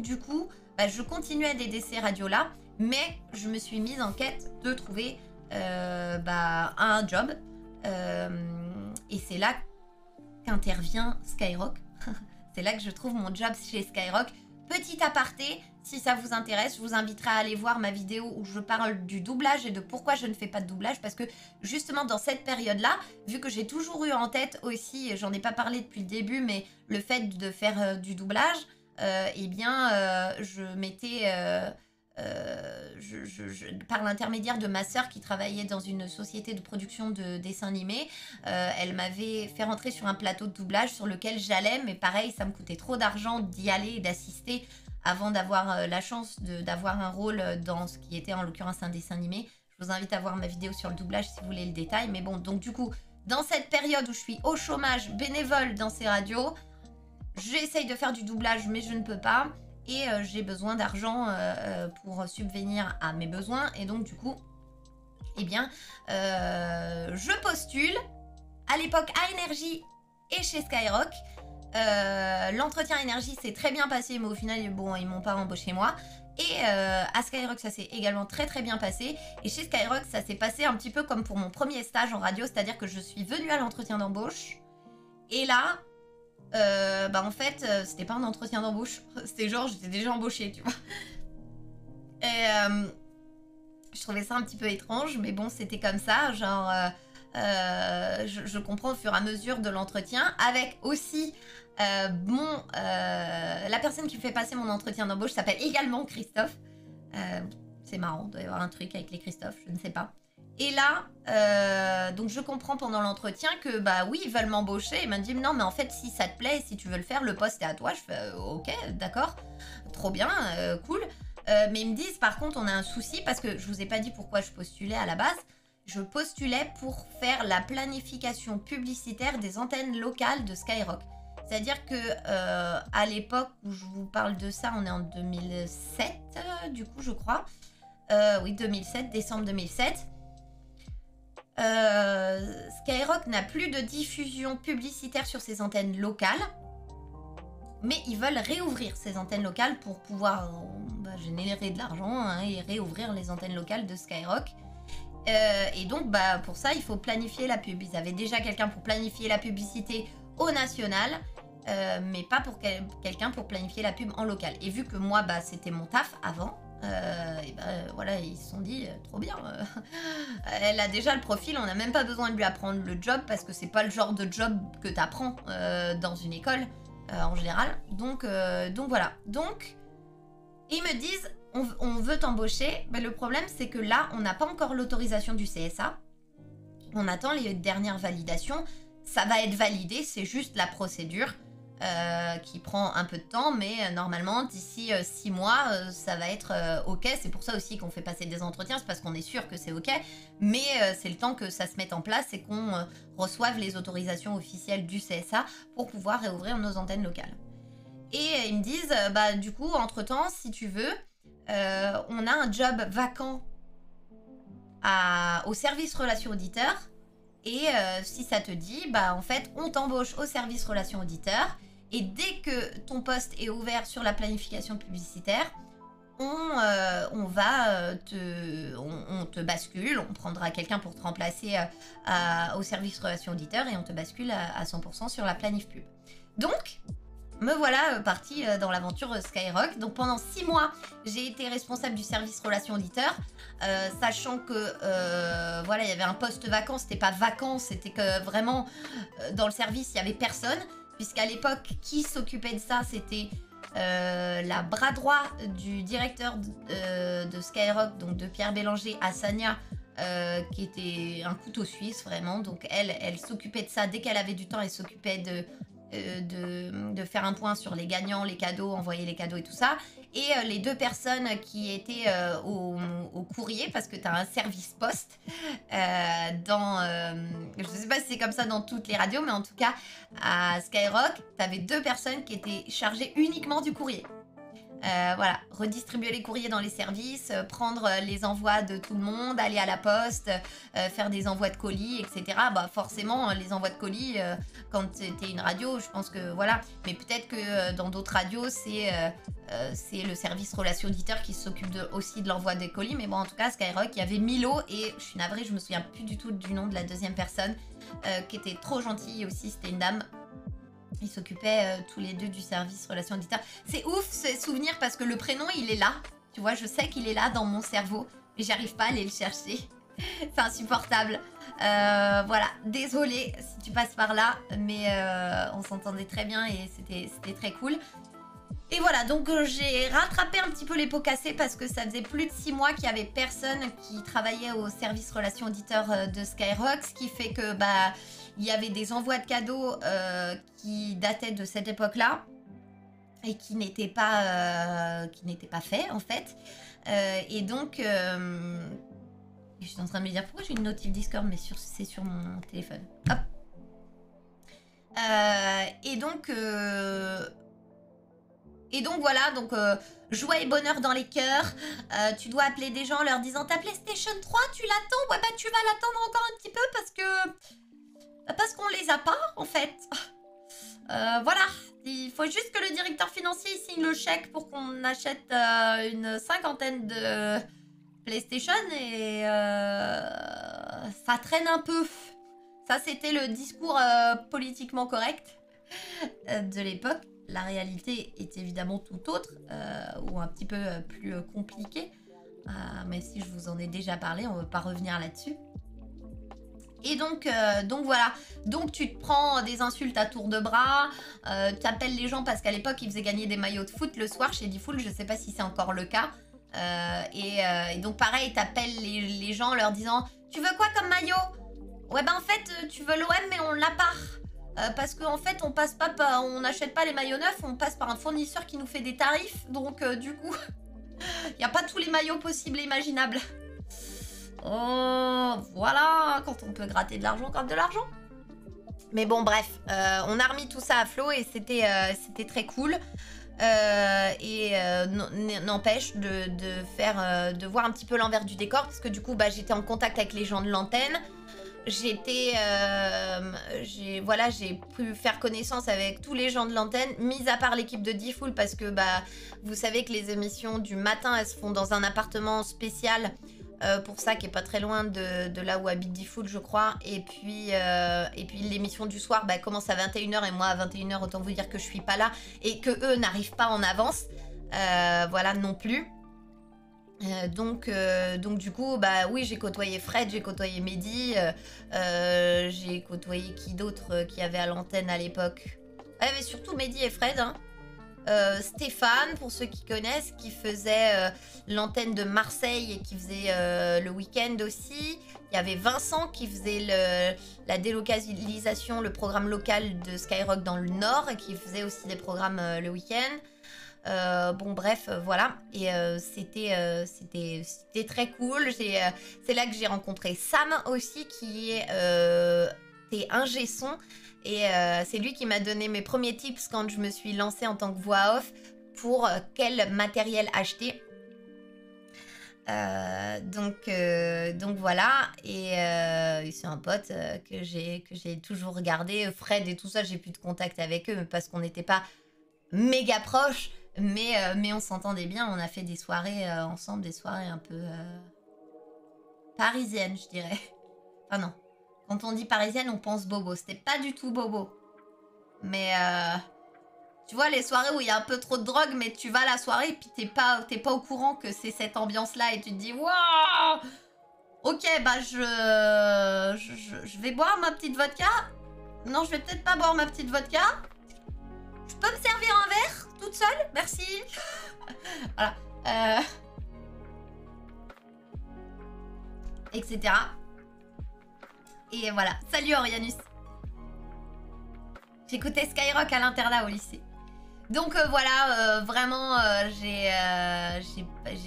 du coup, je continuais d'aider ces radios-là, mais je me suis mise en quête de trouver un job. Et c'est là qu'intervient Skyrock. C'est là que je trouve mon job chez Skyrock. Petit aparté, si ça vous intéresse, je vous inviterai à aller voir ma vidéo où je parle du doublage et de pourquoi je ne fais pas de doublage. Parce que justement dans cette période-là, vu que j'ai toujours eu en tête aussi, j'en ai pas parlé depuis le début, mais le fait de faire du doublage, je m'étais... par l'intermédiaire de ma sœur qui travaillait dans une société de production de dessins animés, elle m'avait fait rentrer sur un plateau de doublage sur lequel j'allais, mais pareil, ça me coûtait trop d'argent d'y aller et d'assister avant d'avoir la chance d'avoir un rôle dans ce qui était en l'occurrence un dessin animé. Je vous invite à voir ma vidéo sur le doublage si vous voulez le détail, mais bon, donc du coup, dans cette période où je suis au chômage bénévole dans ces radios, j'essaye de faire du doublage, mais je ne peux pas. Et j'ai besoin d'argent pour subvenir à mes besoins. Et donc, du coup, je postule à l'époque à Énergie et chez Skyrock. L'entretien Énergie s'est très bien passé, mais au final, ils m'ont pas embauché moi. Et à Skyrock, ça s'est également très très bien passé. Et chez Skyrock, ça s'est passé un petit peu comme pour mon premier stage en radio. C'est-à-dire que je suis venue à l'entretien d'embauche. Et là... en fait, c'était pas un entretien d'embauche, c'était genre j'étais déjà embauchée, tu vois. Et je trouvais ça un petit peu étrange, mais bon, c'était comme ça, genre je comprends au fur et à mesure de l'entretien, avec aussi la personne qui me fait passer mon entretien d'embauche s'appelle également Christophe. C'est marrant, il doit y avoir un truc avec les Christophe, je ne sais pas. Et là, donc je comprends pendant l'entretien que bah oui, ils veulent m'embaucher. Ils m'ont dit non mais en fait si ça te plaît, si tu veux le faire, le poste est à toi. Je fais ok, d'accord, trop bien, cool. Mais ils me disent par contre on a un souci parce que je vous ai pas dit pourquoi je postulais à la base. Je postulais pour faire la planification publicitaire des antennes locales de Skyrock. C'est-à-dire que à l'époque où je vous parle de ça, on est en 2007 du coup je crois. Oui 2007, décembre 2007. Skyrock n'a plus de diffusion publicitaire sur ses antennes locales, mais ils veulent réouvrir ces antennes locales pour pouvoir générer de l'argent hein, et réouvrir les antennes locales de Skyrock. Et donc bah, pour ça il faut planifier la pub. Ils avaient déjà quelqu'un pour planifier la publicité au national, mais pas pour quelqu'un pour planifier la pub en local. Et vu que moi bah, c'était mon taf avant, et ben voilà, ils se sont dit trop bien. Elle a déjà le profil, on n'a même pas besoin de lui apprendre le job parce que c'est pas le genre de job que tu apprends dans une école en général. Donc voilà. Donc ils me disent on veut t'embaucher. Ben, le problème c'est que là on n'a pas encore l'autorisation du CSA. On attend les dernières validations. Ça va être validé, c'est juste la procédure. Qui prend un peu de temps, mais normalement d'ici 6 mois ça va être ok. C'est pour ça aussi qu'on fait passer des entretiens, c'est parce qu'on est sûr que c'est ok, mais c'est le temps que ça se mette en place et qu'on reçoive les autorisations officielles du CSA pour pouvoir réouvrir nos antennes locales. Et ils me disent bah du coup entre temps si tu veux on a un job vacant au service relations auditeurs et si ça te dit bah en fait on t'embauche au service relations auditeurs. Et dès que ton poste est ouvert sur la planification publicitaire, on te bascule, on prendra quelqu'un pour te remplacer au service relations auditeurs et on te bascule à 100% sur la planif pub. Donc, me voilà partie dans l'aventure Skyrock. Donc pendant 6 mois, j'ai été responsable du service relations auditeurs, sachant que voilà, il y avait un poste vacant, c'était pas vacant, c'était que vraiment dans le service, il n'y avait personne. Puisqu'à l'époque, qui s'occupait de ça, c'était la bras droit du directeur de Skyrock, donc de Pierre Bélanger, Hassania, qui était un couteau suisse, vraiment. Donc elle s'occupait de ça. Dès qu'elle avait du temps, elle s'occupait de faire un point sur les gagnants, les cadeaux, envoyer les cadeaux et tout ça. Et les 2 personnes qui étaient au courrier, parce que tu as un service poste je sais pas si c'est comme ça dans toutes les radios, mais en tout cas à Skyrock, tu avais 2 personnes qui étaient chargées uniquement du courrier. Voilà, redistribuer les courriers dans les services, prendre les envois de tout le monde, aller à la poste, faire des envois de colis, etc. Bah forcément, les envois de colis, quand c'était une radio, je pense que voilà. Mais peut-être que dans d'autres radios, c'est le service relations auditeurs qui s'occupe aussi de l'envoi des colis. Mais bon, en tout cas, Skyrock, il y avait Milo et je suis navrée, je me souviens plus du tout du nom de la deuxième personne qui était trop gentille aussi, c'était une dame. Ils s'occupaient tous les 2 du service relations auditeurs. C'est ouf ce souvenir parce que le prénom il est là. Tu vois, je sais qu'il est là dans mon cerveau, mais j'arrive pas à aller le chercher. C'est insupportable. Voilà, désolée si tu passes par là, mais on s'entendait très bien et c'était très cool. Et voilà, donc j'ai rattrapé un petit peu les pots cassés parce que ça faisait plus de 6 mois qu'il y avait personne qui travaillait au service relations auditeurs de Skyrock, ce qui fait que bah il y avait des envois de cadeaux qui dataient de cette époque-là et qui n'étaient pas faits en fait. Et donc, je suis en train de me dire pourquoi j'ai une notif Discord, mais c'est sur mon téléphone. Hop. Et donc voilà, donc joie et bonheur dans les cœurs. Tu dois appeler des gens en leur disant ta PlayStation 3, tu l'attends? Ouais bah tu vas l'attendre encore un petit peu parce qu'on les a pas en fait. Voilà, il faut juste que le directeur financier signe le chèque pour qu'on achète une 50aine de PlayStation et ça traîne un peu. Ça c'était le discours politiquement correct de l'époque. La réalité est évidemment tout autre ou un petit peu plus compliquée. Même si je vous en ai déjà parlé, on ne va pas revenir là-dessus. Et donc voilà, donc tu te prends des insultes à tour de bras, tu appelles les gens parce qu'à l'époque ils faisaient gagner des maillots de foot le soir chez Diffoul, je sais pas si c'est encore le cas. Et donc pareil, tu appelles les gens en leur disant Tu veux quoi comme maillot? Ouais, bah en fait, tu veux l'OM, mais on l'a pas. Parce qu'en fait, on passe pas par... On n'achète pas les maillots neufs, on passe par un fournisseur qui nous fait des tarifs. Donc, du coup, il n'y a pas tous les maillots possibles et imaginables. Oh, voilà, quand on peut gratter de l'argent, on gratte de l'argent. Mais bon, bref, on a remis tout ça à flot et c'était très cool. N'empêche de voir un petit peu l'envers du décor parce que du coup, bah, j'étais en contact avec les gens de l'antenne. J'ai pu faire connaissance avec tous les gens de l'antenne, mis à part l'équipe de D-Fool parce que bah, vous savez que les émissions du matin, elles se font dans un appartement spécial. Pour ça, qui est pas très loin de là où habite D-Fool, je crois. Et puis l'émission du soir bah, commence à 21h et moi à 21h, autant vous dire que je suis pas là et que eux n'arrivent pas en avance. Voilà, non plus. Donc du coup, bah oui, j'ai côtoyé Fred, j'ai côtoyé Mehdi, j'ai côtoyé qui d'autre qui avait à l'antenne à l'époque. Il y avait surtout Mehdi et Fred, hein. Stéphane, pour ceux qui connaissent, qui faisait l'antenne de Marseille et qui faisait le week-end aussi. Il y avait Vincent qui faisait la délocalisation, le programme local de Skyrock dans le Nord et qui faisait aussi des programmes le week-end. Bon bref, voilà. Et c'était très cool. C'est là que j'ai rencontré Sam aussi qui est ingé son. Et c'est lui qui m'a donné mes premiers tips quand je me suis lancée en tant que voix off pour quel matériel acheter. Donc voilà, et c'est un pote que j'ai toujours regardé. Fred et tout ça, j'ai plus de contact avec eux parce qu'on n'était pas méga proches, mais on s'entendait bien. On a fait des soirées ensemble, des soirées un peu parisiennes, je dirais. Enfin non. Quand on dit parisienne, on pense bobo. C'était pas du tout bobo. Mais tu vois, les soirées où il y a un peu trop de drogue, mais tu vas à la soirée et puis t'es pas au courant que c'est cette ambiance-là et tu te dis waouh. Ok, bah je vais boire ma petite vodka. Non, je vais peut-être pas boire ma petite vodka. Je peux me servir un verre toute seule? Merci. Voilà. Etc. Et voilà. Salut Orianus. J'écoutais Skyrock à l'internat au lycée. Donc voilà, vraiment, j'ai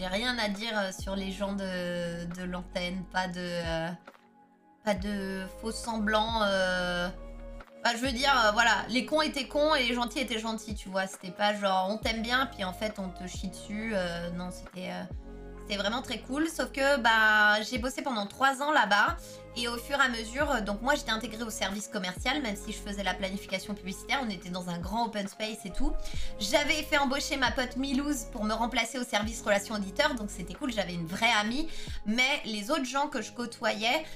rien à dire sur les gens de l'antenne. Pas de faux semblants. Bah, je veux dire, voilà, les cons étaient cons et les gentils étaient gentils, tu vois. C'était pas genre on t'aime bien, puis en fait on te chie dessus. Non, c'était vraiment très cool. Sauf que bah, j'ai bossé pendant 3 ans là-bas. Et au fur et à mesure, donc moi j'étais intégrée au service commercial, même si je faisais la planification publicitaire, on était dans un grand open space et tout. J'avais fait embaucher ma pote Milouz pour me remplacer au service relations auditeurs, donc c'était cool, j'avais une vraie amie. Mais les autres gens que je côtoyais,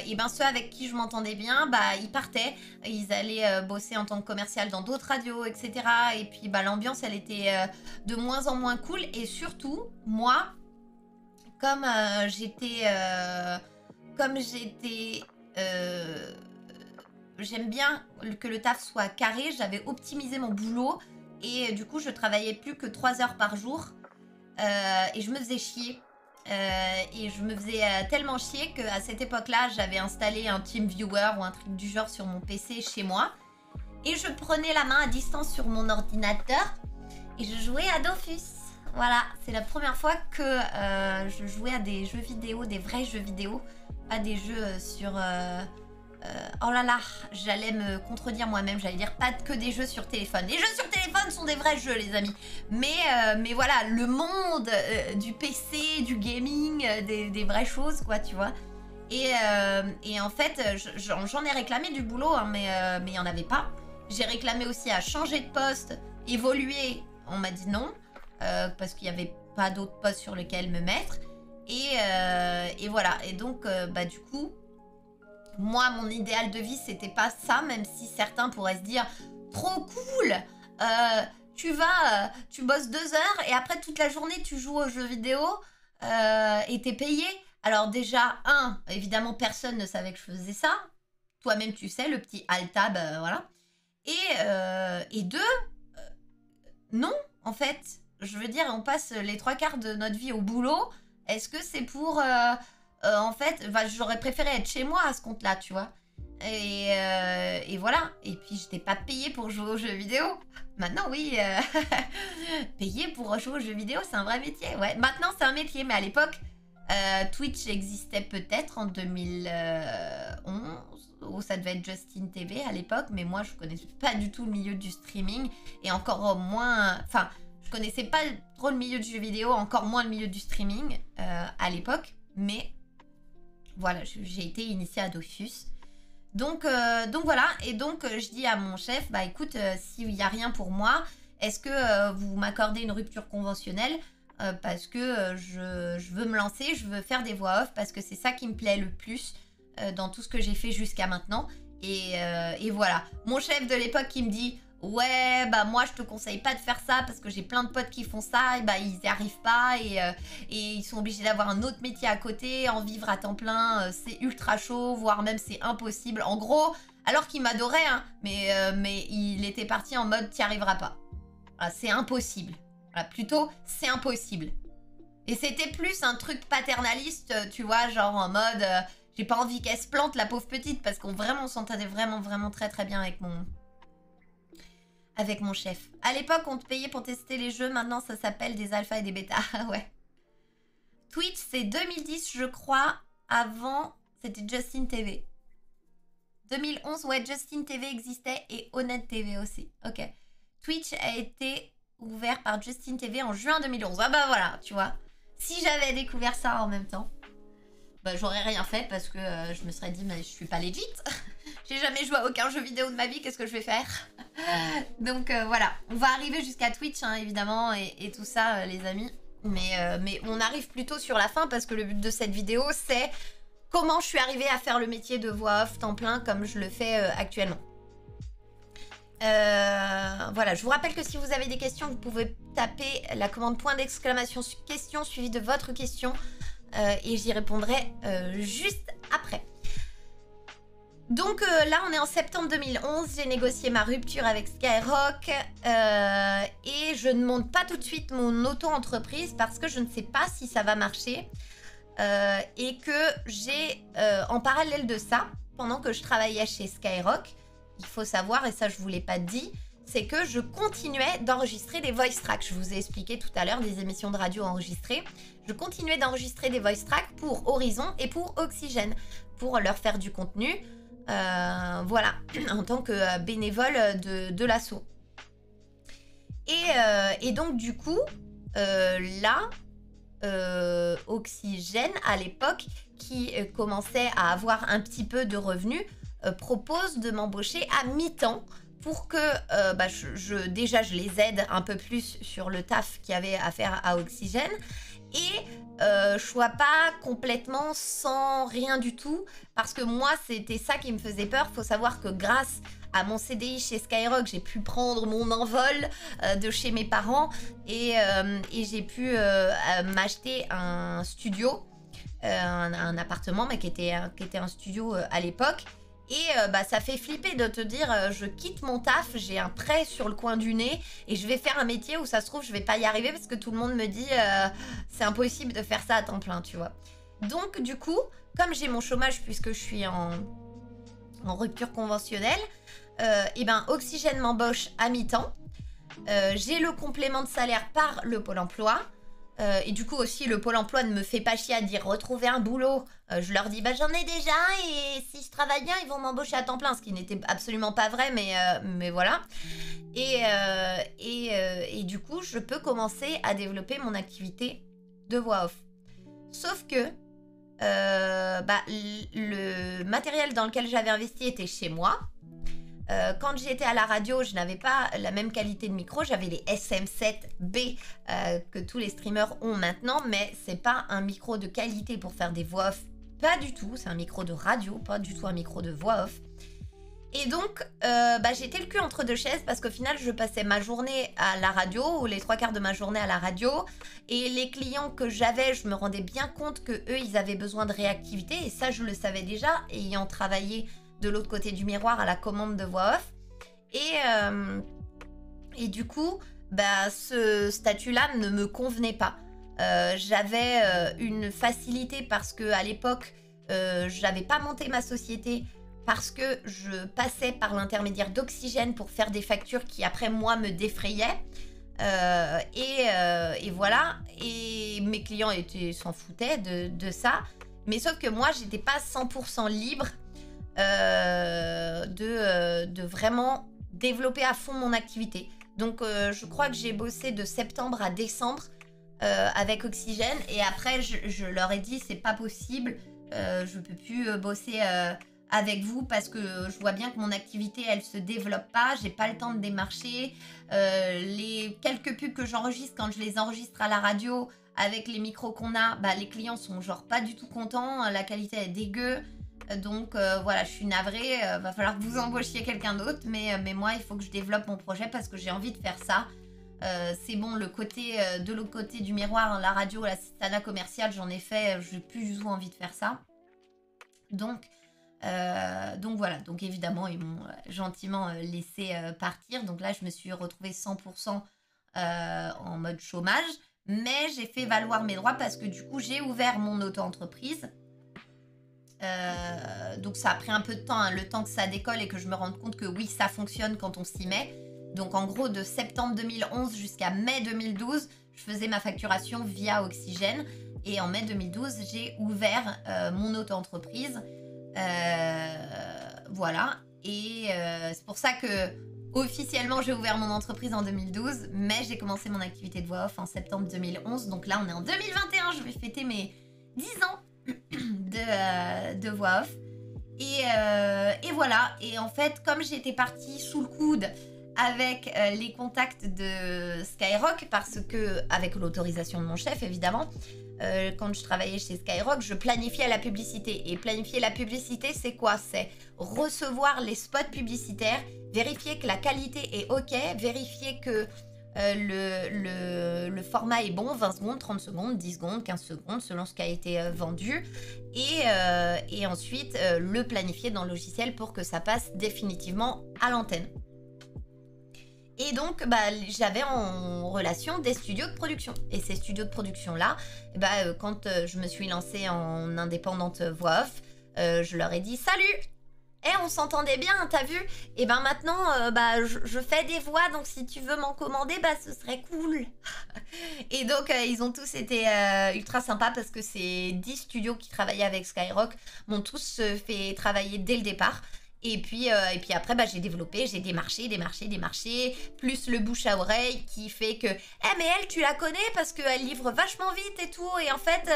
et ben ceux avec qui je m'entendais bien, bah ils partaient, ils allaient bosser en tant que commercial dans d'autres radios, etc. Et puis bah l'ambiance elle était de moins en moins cool. Et surtout, moi, comme j'aime bien que le taf soit carré, j'avais optimisé mon boulot et du coup je travaillais plus que 3 heures par jour et je me faisais chier. Et je me faisais tellement chier qu'à cette époque-là, j'avais installé un TeamViewer ou un truc du genre sur mon PC chez moi. Et je prenais la main à distance sur mon ordinateur et je jouais à Dofus. Voilà, c'est la première fois que je jouais à des jeux vidéo, des vrais jeux vidéo. Pas des jeux sur... oh là là, j'allais me contredire moi-même, j'allais dire pas que des jeux sur téléphone. Les jeux sur téléphone sont des vrais jeux, les amis. Mais voilà, le monde du PC, du gaming, des vraies choses, quoi, tu vois. Et en fait, j'en ai réclamé du boulot, hein, mais il n'y en avait pas. J'ai réclamé aussi à changer de poste, évoluer. On m'a dit non, parce qu'il n'y avait pas d'autres postes sur lesquels me mettre. Et voilà, et donc, bah du coup... Moi, mon idéal de vie, c'était pas ça, même si certains pourraient se dire « Trop cool tu bosses 2 heures et après toute la journée, tu joues aux jeux vidéo et t'es payé. » Alors déjà, évidemment, personne ne savait que je faisais ça. Toi-même, tu sais, le petit alt-tab, voilà. Et 2, non, en fait. Je veux dire, on passe les 3 quarts de notre vie au boulot. Est-ce que c'est pour... en fait, j'aurais préféré être chez moi à ce compte-là, tu vois. Et voilà. Et puis, je n'étais pas payée pour jouer aux jeux vidéo. Maintenant, oui. Payée pour jouer aux jeux vidéo, c'est un vrai métier. Ouais. Maintenant, c'est un métier. Mais à l'époque, Twitch existait peut-être en 2011. Ou ça devait être Justin TV à l'époque. Mais moi, je ne connaissais pas du tout le milieu du streaming. Et encore moins... Enfin, je connaissais pas trop le milieu du jeu vidéo. Encore moins le milieu du streaming à l'époque. Mais voilà, j'ai été initiée à Dofus. Donc voilà, et donc je dis à mon chef, bah écoute, s'il n'y a rien pour moi, est-ce que vous m'accordez une rupture conventionnelle parce que je veux me lancer, je veux faire des voix off parce que c'est ça qui me plaît le plus dans tout ce que j'ai fait jusqu'à maintenant. Et voilà, mon chef de l'époque qui me dit, ouais, bah moi je te conseille pas de faire ça parce que j'ai plein de potes qui font ça, et bah ils n'y arrivent pas et ils sont obligés d'avoir un autre métier à côté, en vivre à temps plein, c'est ultra chaud, voire même c'est impossible. En gros, alors qu'il m'adorait, hein, mais il était parti en mode t'y arriveras pas. Voilà, c'est impossible. Voilà, plutôt c'est impossible. Et c'était plus un truc paternaliste, tu vois, genre en mode j'ai pas envie qu'elle se plante la pauvre petite parce qu'on s'entendait vraiment très très bien avec mon chef. À l'époque, on te payait pour tester les jeux. Maintenant, ça s'appelle des alphas et des bêtas. Ouais. Twitch, c'est 2010, je crois. Avant, c'était Justin TV. 2011, ouais, Justin TV existait et Honnête TV aussi. Ok. Twitch a été ouvert par Justin TV en juin 2011. Ah bah voilà, tu vois. Si j'avais découvert ça en même temps, bah j'aurais rien fait parce que je me serais dit, mais je suis pas legit. J'ai jamais joué à aucun jeu vidéo de ma vie, qu'est-ce que je vais faire? Donc voilà, on va arriver jusqu'à Twitch, hein, évidemment, et tout ça, les amis. Mais on arrive plutôt sur la fin parce que le but de cette vidéo, c'est comment je suis arrivée à faire le métier de voix off temps plein comme je le fais actuellement. Voilà, je vous rappelle que si vous avez des questions, vous pouvez taper la commande point d'exclamation question suivie de votre question et j'y répondrai juste après. Donc là, on est en septembre 2011, j'ai négocié ma rupture avec Skyrock et je ne monte pas tout de suite mon auto-entreprise parce que je ne sais pas si ça va marcher et que j'ai, en parallèle de ça, pendant que je travaillais chez Skyrock, il faut savoir, et ça je ne vous l'ai pas dit, c'est que je continuais d'enregistrer des voice tracks. Je vous ai expliqué tout à l'heure des émissions de radio enregistrées. Je continuais d'enregistrer des voice tracks pour Horizon et pour Oxygène, pour leur faire du contenu. Voilà, en tant que bénévole de l'assaut. Et donc du coup, là, Oxygène, à l'époque, qui commençait à avoir un petit peu de revenus, propose de m'embaucher à mi-temps pour que déjà je les aide un peu plus sur le taf qu'il y avait à faire à Oxygène et je sois pas complètement sans rien du tout parce que moi c'était ça qui me faisait peur. Faut savoir que grâce à mon CDI chez Skyrock, j'ai pu prendre mon envol de chez mes parents et j'ai pu m'acheter un studio, un appartement mais qui était un studio à l'époque. Et ça fait flipper de te dire je quitte mon taf, j'ai un prêt sur le coin du nez et je vais faire un métier où ça se trouve je vais pas y arriver parce que tout le monde me dit c'est impossible de faire ça à temps plein, tu vois. Donc du coup, comme j'ai mon chômage puisque je suis en rupture conventionnelle, et ben Oxygène m'embauche à mi-temps. J'ai le complément de salaire par le Pôle emploi. Et du coup aussi le Pôle emploi ne me fait pas chier à dire retrouver un boulot. Je leur dis bah j'en ai déjà et si je travaille bien ils vont m'embaucher à temps plein, ce qui n'était absolument pas vrai mais voilà. Et du coup je peux commencer à développer mon activité de voix off. Sauf que le matériel dans lequel j'avais investi était chez moi. Quand j'étais à la radio, je n'avais pas la même qualité de micro. J'avais les SM7B que tous les streamers ont maintenant, mais c'est pas un micro de qualité pour faire des voix off. Pas du tout. C'est un micro de radio, pas du tout un micro de voix off. Et donc, j'étais le cul entre deux chaises parce qu'au final, je passais ma journée à la radio ou les 3/4 de ma journée à la radio. Et les clients que j'avais, je me rendais bien compte que eux, ils avaient besoin de réactivité. Et ça, je le savais déjà, ayant travaillé de l'autre côté du miroir à la commande de voix off. Et du coup, ce statut-là ne me convenait pas. j'avais une facilité parce que à l'époque, j'avais pas monté ma société parce que je passais par l'intermédiaire d'Oxygène pour faire des factures qui après moi me défrayaient. Et voilà, et mes clients s'en foutaient de ça, mais sauf que moi j'étais pas 100% libre de vraiment développer à fond mon activité. Donc je crois que j'ai bossé de septembre à décembre avec Oxygène, et après je leur ai dit c'est pas possible, je peux plus bosser avec vous parce que je vois bien que mon activité elle se développe pas, j'ai pas le temps de démarcher, les quelques pubs que j'enregistre, quand je les enregistre à la radio avec les micros qu'on a, bah, les clients sont genre pas du tout contents, la qualité est dégueu, donc voilà, je suis navrée, va falloir que vous embauchiez quelqu'un d'autre, mais moi il faut que je développe mon projet parce que j'ai envie de faire ça. C'est bon, le côté de l'autre côté du miroir, hein, la radio, la cistana commerciale, j'en ai fait, j'ai plus du tout envie de faire ça. Donc voilà, donc évidemment ils m'ont gentiment laissé partir, donc là je me suis retrouvée 100% en mode chômage, mais j'ai fait valoir mes droits parce que du coup j'ai ouvert mon auto-entreprise, donc ça a pris un peu de temps, hein, le temps que ça décolle et que je me rende compte que oui ça fonctionne quand on s'y met. Donc en gros de septembre 2011 jusqu'à mai 2012 je faisais ma facturation via Oxygène, et en mai 2012 j'ai ouvert mon auto-entreprise. Voilà, et c'est pour ça que officiellement j'ai ouvert mon entreprise en 2012, mais j'ai commencé mon activité de voix off en septembre 2011, donc là on est en 2021, je vais fêter mes 10 ans de voix off, et voilà, et en fait comme j'étais partie sous le coude avec les contacts de Skyrock, parce que avec l'autorisation de mon chef évidemment, quand je travaillais chez Skyrock, je planifiais la publicité. Et planifier la publicité, c'est quoi? C'est recevoir les spots publicitaires, vérifier que la qualité est OK, vérifier que le format est bon, 20 secondes, 30 secondes, 10 secondes, 15 secondes, selon ce qui a été vendu. Et ensuite, le planifier dans le logiciel pour que ça passe définitivement à l'antenne. Et donc, bah, j'avais en relation des studios de production. Et ces studios de production-là, bah, quand je me suis lancée en indépendante voix off, je leur ai dit « Salut ! On s'entendait bien, t'as vu? Et ben maintenant, bah, je fais des voix, donc si tu veux m'en commander, bah, ce serait cool. » Et donc, ils ont tous été ultra sympas parce que ces 10 studios qui travaillaient avec Skyrock m'ont tous fait travailler dès le départ. Et puis après, bah, j'ai développé, j'ai démarché, plus le bouche à oreille qui fait que mais elle, tu la connais parce qu'elle livre vachement vite et tout, et en fait,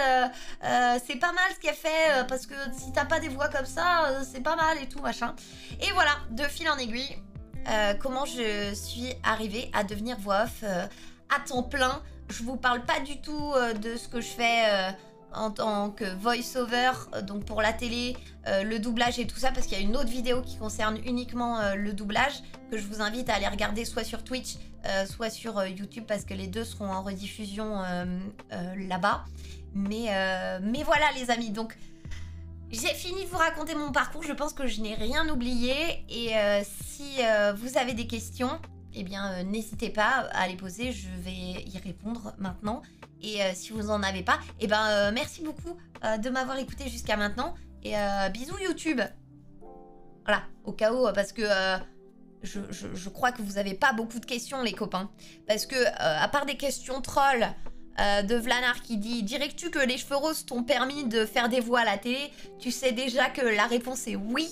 c'est pas mal ce qu'elle fait, parce que si t'as pas des voix comme ça, c'est pas mal et tout, machin. Et voilà, de fil en aiguille, comment je suis arrivée à devenir voix off à temps plein. Je vous parle pas du tout de ce que je fais en tant que voice-over, donc pour la télé, le doublage et tout ça, parce qu'il y a une autre vidéo qui concerne uniquement le doublage, que je vous invite à aller regarder soit sur Twitch, soit sur YouTube, parce que les deux seront en rediffusion là-bas. Mais voilà les amis, donc j'ai fini de vous raconter mon parcours, je pense que je n'ai rien oublié, et si vous avez des questions, eh bien n'hésitez pas à les poser, je vais y répondre maintenant. Et si vous n'en avez pas, eh ben merci beaucoup de m'avoir écouté jusqu'à maintenant. Et bisous YouTube. Voilà, au cas où, parce que je crois que vous n'avez pas beaucoup de questions les copains. Parce que à part des questions trolls de Vlanar qui dit « Dirais-tu que les cheveux roses t'ont permis de faire des voix à la télé ?» Tu sais déjà que la réponse est oui.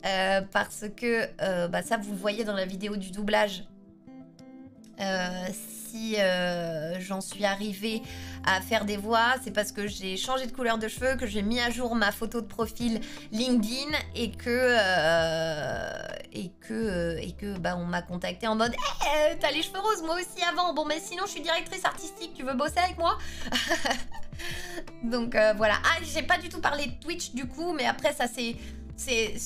Parce que bah, ça vous le voyez dans la vidéo du doublage. Si j'en suis arrivée à faire des voix, c'est parce que j'ai changé de couleur de cheveux, que j'ai mis à jour ma photo de profil LinkedIn, et que bah, on m'a contacté en mode hey, t'as les cheveux roses, moi aussi avant. Bon, mais sinon je suis directrice artistique, tu veux bosser avec moi? Donc voilà. Ah, j'ai pas du tout parlé de Twitch du coup, mais après ça c'est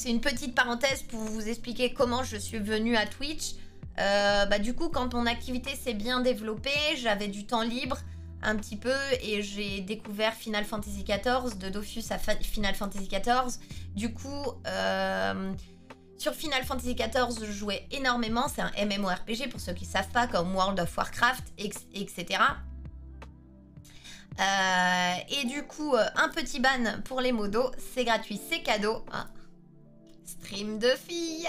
une petite parenthèse pour vous expliquer comment je suis venue à Twitch. Bah, du coup, quand mon activité s'est bien développée, j'avais du temps libre un petit peu, et j'ai découvert Final Fantasy XIV, de Dofus à Final Fantasy XIV. Du coup, sur Final Fantasy XIV, je jouais énormément. C'est un MMORPG pour ceux qui ne savent pas, comme World of Warcraft, etc. Et du coup, un petit ban pour les modos, c'est gratuit, c'est cadeau. Ah. Stream de filles.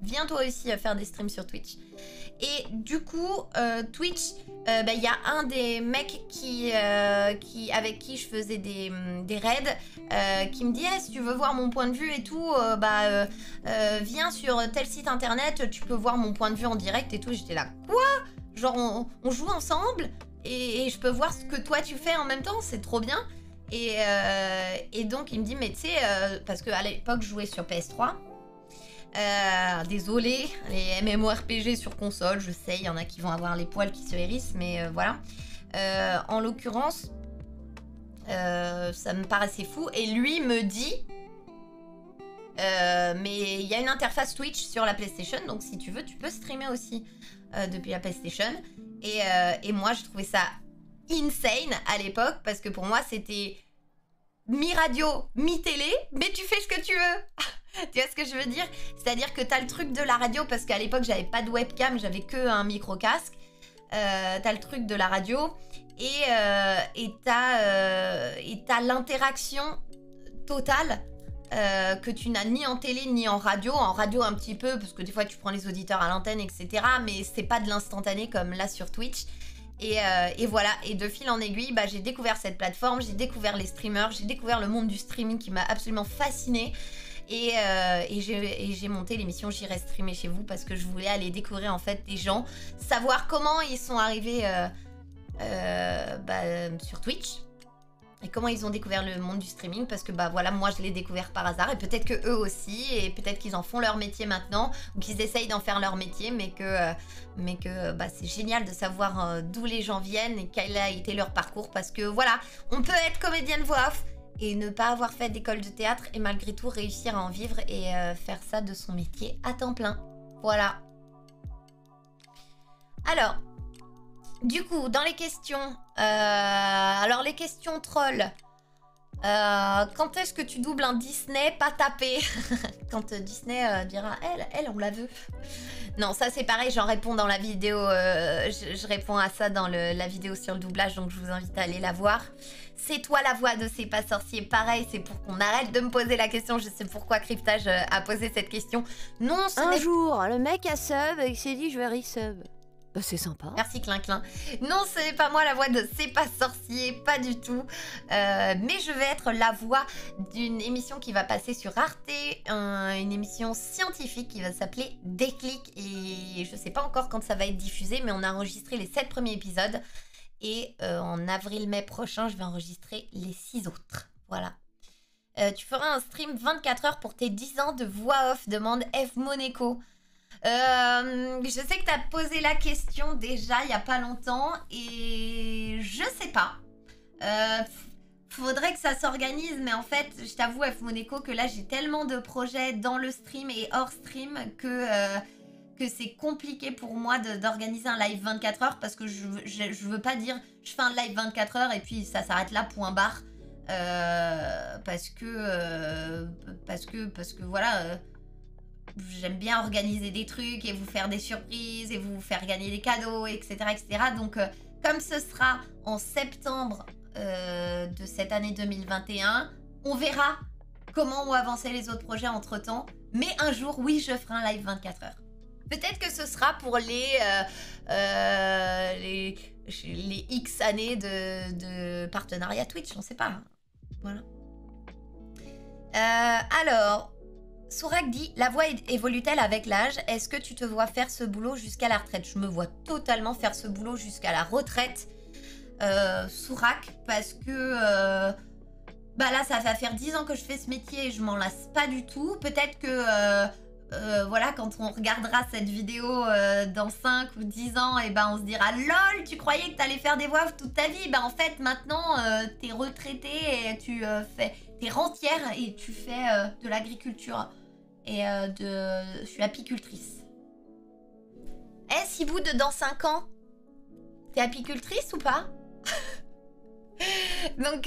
Viens toi aussi faire des streams sur Twitch. Et du coup, Twitch, y a un des mecs avec qui je faisais des raids qui me dit si tu veux voir mon point de vue et tout, viens sur tel site internet, tu peux voir mon point de vue en direct et tout. J'étais là, quoi? Genre on joue ensemble et je peux voir ce que toi tu fais en même temps, c'est trop bien. Et donc il me dit mais tu sais, parce qu'à l'époque je jouais sur PS3. Désolé, les MMORPG sur console, je sais, il y en a qui vont avoir les poils qui se hérissent, mais voilà. En l'occurrence, ça me paraissait fou. Et lui me dit, mais il y a une interface Twitch sur la PlayStation, donc si tu veux, tu peux streamer aussi depuis la PlayStation. Et moi, je trouvais ça insane à l'époque, parce que pour moi, c'était mi-radio, mi-télé, mais tu fais ce que tu veux. Tu vois ce que je veux dire? C'est-à-dire que t'as le truc de la radio, parce qu'à l'époque, j'avais pas de webcam, j'avais que un micro-casque. T'as le truc de la radio et t'as l'interaction totale que tu n'as ni en télé ni en radio. En radio un petit peu, parce que des fois, tu prends les auditeurs à l'antenne, etc. Mais c'est pas de l'instantané comme là sur Twitch. Et voilà, et de fil en aiguille, j'ai découvert cette plateforme, j'ai découvert les streamers, j'ai découvert le monde du streaming qui m'a absolument fascinée. Et j'ai monté l'émission J'irai streamer chez vous parce que je voulais aller découvrir en fait des gens, savoir comment ils sont arrivés sur Twitch et comment ils ont découvert le monde du streaming, parce que voilà, moi je l'ai découvert par hasard et peut-être que eux aussi, et peut-être qu'ils en font leur métier maintenant ou qu'ils essayent d'en faire leur métier, mais que c'est génial de savoir d'où les gens viennent et quel a été leur parcours, parce que voilà, on peut être comédienne voix off et ne pas avoir fait d'école de théâtre et malgré tout réussir à en vivre et faire ça de son métier à temps plein. Voilà. Alors, du coup, dans les questions, alors les questions trolls. Quand est-ce que tu doubles un Disney pas tapé? Quand Disney dira elle on la veut. Non, ça c'est pareil, j'en réponds dans la vidéo, je réponds à ça dans la vidéo sur le doublage, donc je vous invite à aller la voir. C'est toi la voix de C'est pas sorcier, pareil, c'est pour qu'on arrête de me poser la question, je sais pourquoi Cryptage a posé cette question. Non, un jour, le mec a sub et il s'est dit je vais resub. C'est sympa. Merci Clinclin. Non, ce n'est pas moi la voix de C'est pas sorcier, pas du tout. Mais je vais être la voix d'une émission qui va passer sur Arte, une émission scientifique qui va s'appeler Déclic. Et je ne sais pas encore quand ça va être diffusé, mais on a enregistré les 7 premiers épisodes. Et en avril-mai prochain, je vais enregistrer les 6 autres. Voilà. Tu feras un stream 24 heures pour tes 10 ans de voix off, demande F Monaco. Je sais que tu as posé la question déjà il n'y a pas longtemps et je sais pas. Faudrait que ça s'organise, mais en fait, je t'avoue, F Monaco, que là j'ai tellement de projets dans le stream et hors stream que c'est compliqué pour moi d'organiser un live 24 heures parce que je veux pas dire je fais un live 24 heures et puis ça s'arrête là, point barre. Parce que voilà. J'aime bien organiser des trucs et vous faire des surprises et vous faire gagner des cadeaux, etc. etc. Donc, comme ce sera en septembre de cette année 2021, on verra comment ont avancé les autres projets entre-temps. Mais un jour, oui, je ferai un live 24 heures. Peut-être que ce sera pour les X années de partenariat Twitch, on ne sait pas. Voilà. Alors... Sourak dit, la voix évolue-t-elle avec l'âge? Est-ce que tu te vois faire ce boulot jusqu'à la retraite? Je me vois totalement faire ce boulot jusqu'à la retraite, Sourak, parce que là, ça va faire 10 ans que je fais ce métier et je m'en lasse pas du tout. Peut-être que, voilà, quand on regardera cette vidéo dans 5 ou 10 ans, et on se dira, lol, tu croyais que t'allais faire des voix toute ta vie? En fait, maintenant, t'es retraitée et t'es rentière et tu fais de l'agriculture. Et je suis apicultrice. Sibou, dans 5 ans, t'es apicultrice ou pas? donc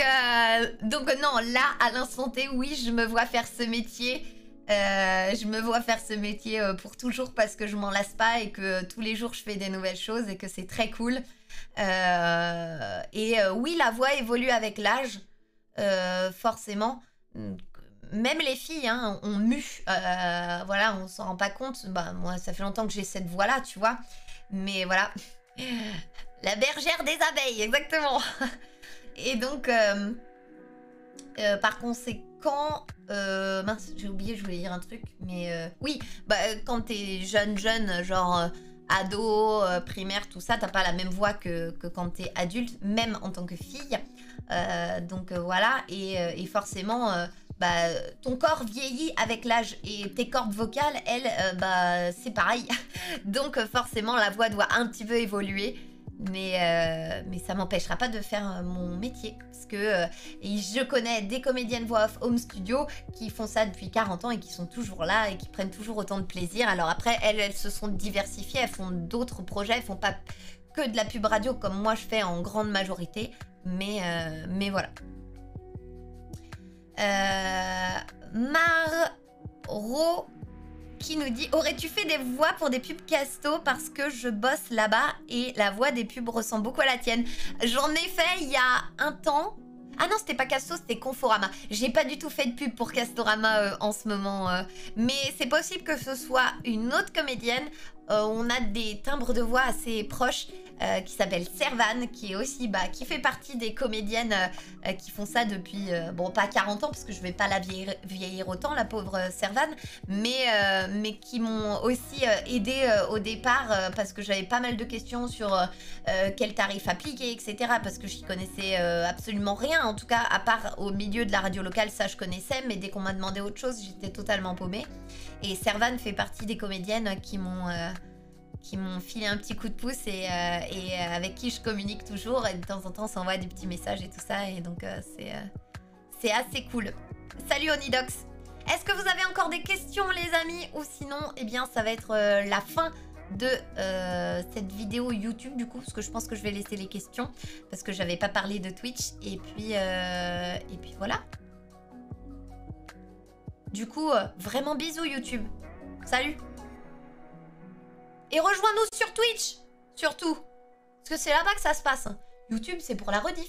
non, là, à l'instant T, oui, je me vois faire ce métier Je me vois faire ce métier pour toujours parce que je m'en lasse pas et que tous les jours je fais des nouvelles choses et que c'est très cool. Oui, la voix évolue avec l'âge, forcément. Même les filles hein, ont mu. Voilà, on s'en rend pas compte. Bah, moi, ça fait longtemps que j'ai cette voix-là, tu vois. Mais voilà. La bergère des abeilles, exactement. Et donc, par conséquent... mince, j'ai oublié, je voulais dire un truc. Mais oui, bah, quand t'es jeune, genre ado, primaire, tout ça, t'as pas la même voix que quand t'es adulte, même en tant que fille. Donc voilà, et forcément... bah, ton corps vieillit avec l'âge et tes cordes vocales, elles, bah, c'est pareil. Donc forcément, la voix doit un petit peu évoluer. Mais ça m'empêchera pas de faire mon métier. Parce que je connais des comédiennes voix off home studio qui font ça depuis 40 ans et qui sont toujours là et qui prennent toujours autant de plaisir. Alors après, elles se sont diversifiées, elles font d'autres projets, elles font pas que de la pub radio comme moi je fais en grande majorité. Mais voilà. Maro qui nous dit: aurais-tu fait des voix pour des pubs Casto parce que je bosse là-bas et la voix des pubs ressemble beaucoup à la tienne? J'en ai fait il y a un temps. Ah non, c'était pas Casto, c'était Conforama. J'ai pas du tout fait de pub pour Castorama en ce moment. Mais c'est possible que ce soit une autre comédienne. On a des timbres de voix assez proches. Qui s'appelle Servan, qui est aussi, qui fait partie des comédiennes qui font ça depuis, bon, pas 40 ans, parce que je vais pas la vieillir autant, la pauvre Servan, mais qui m'ont aussi aidé au départ, parce que j'avais pas mal de questions sur quel tarif appliquer, etc., parce que j'y connaissais absolument rien, en tout cas, à part au milieu de la radio locale, ça je connaissais, mais dès qu'on m'a demandé autre chose, j'étais totalement paumée. Et Servan fait partie des comédiennes qui m'ont filé un petit coup de pouce et avec qui je communique toujours, et de temps en temps on s'envoie des petits messages et tout ça, et donc c'est assez cool. Salut Onidox. Est-ce que vous avez encore des questions les amis, ou sinon eh bien ça va être la fin de cette vidéo YouTube du coup, parce que je pense que je vais laisser les questions parce que j'avais pas parlé de Twitch, et puis voilà. Du coup vraiment bisous YouTube. Salut. Et rejoins-nous sur Twitch, surtout. Parce que c'est là-bas que ça se passe. YouTube, c'est pour la rediff.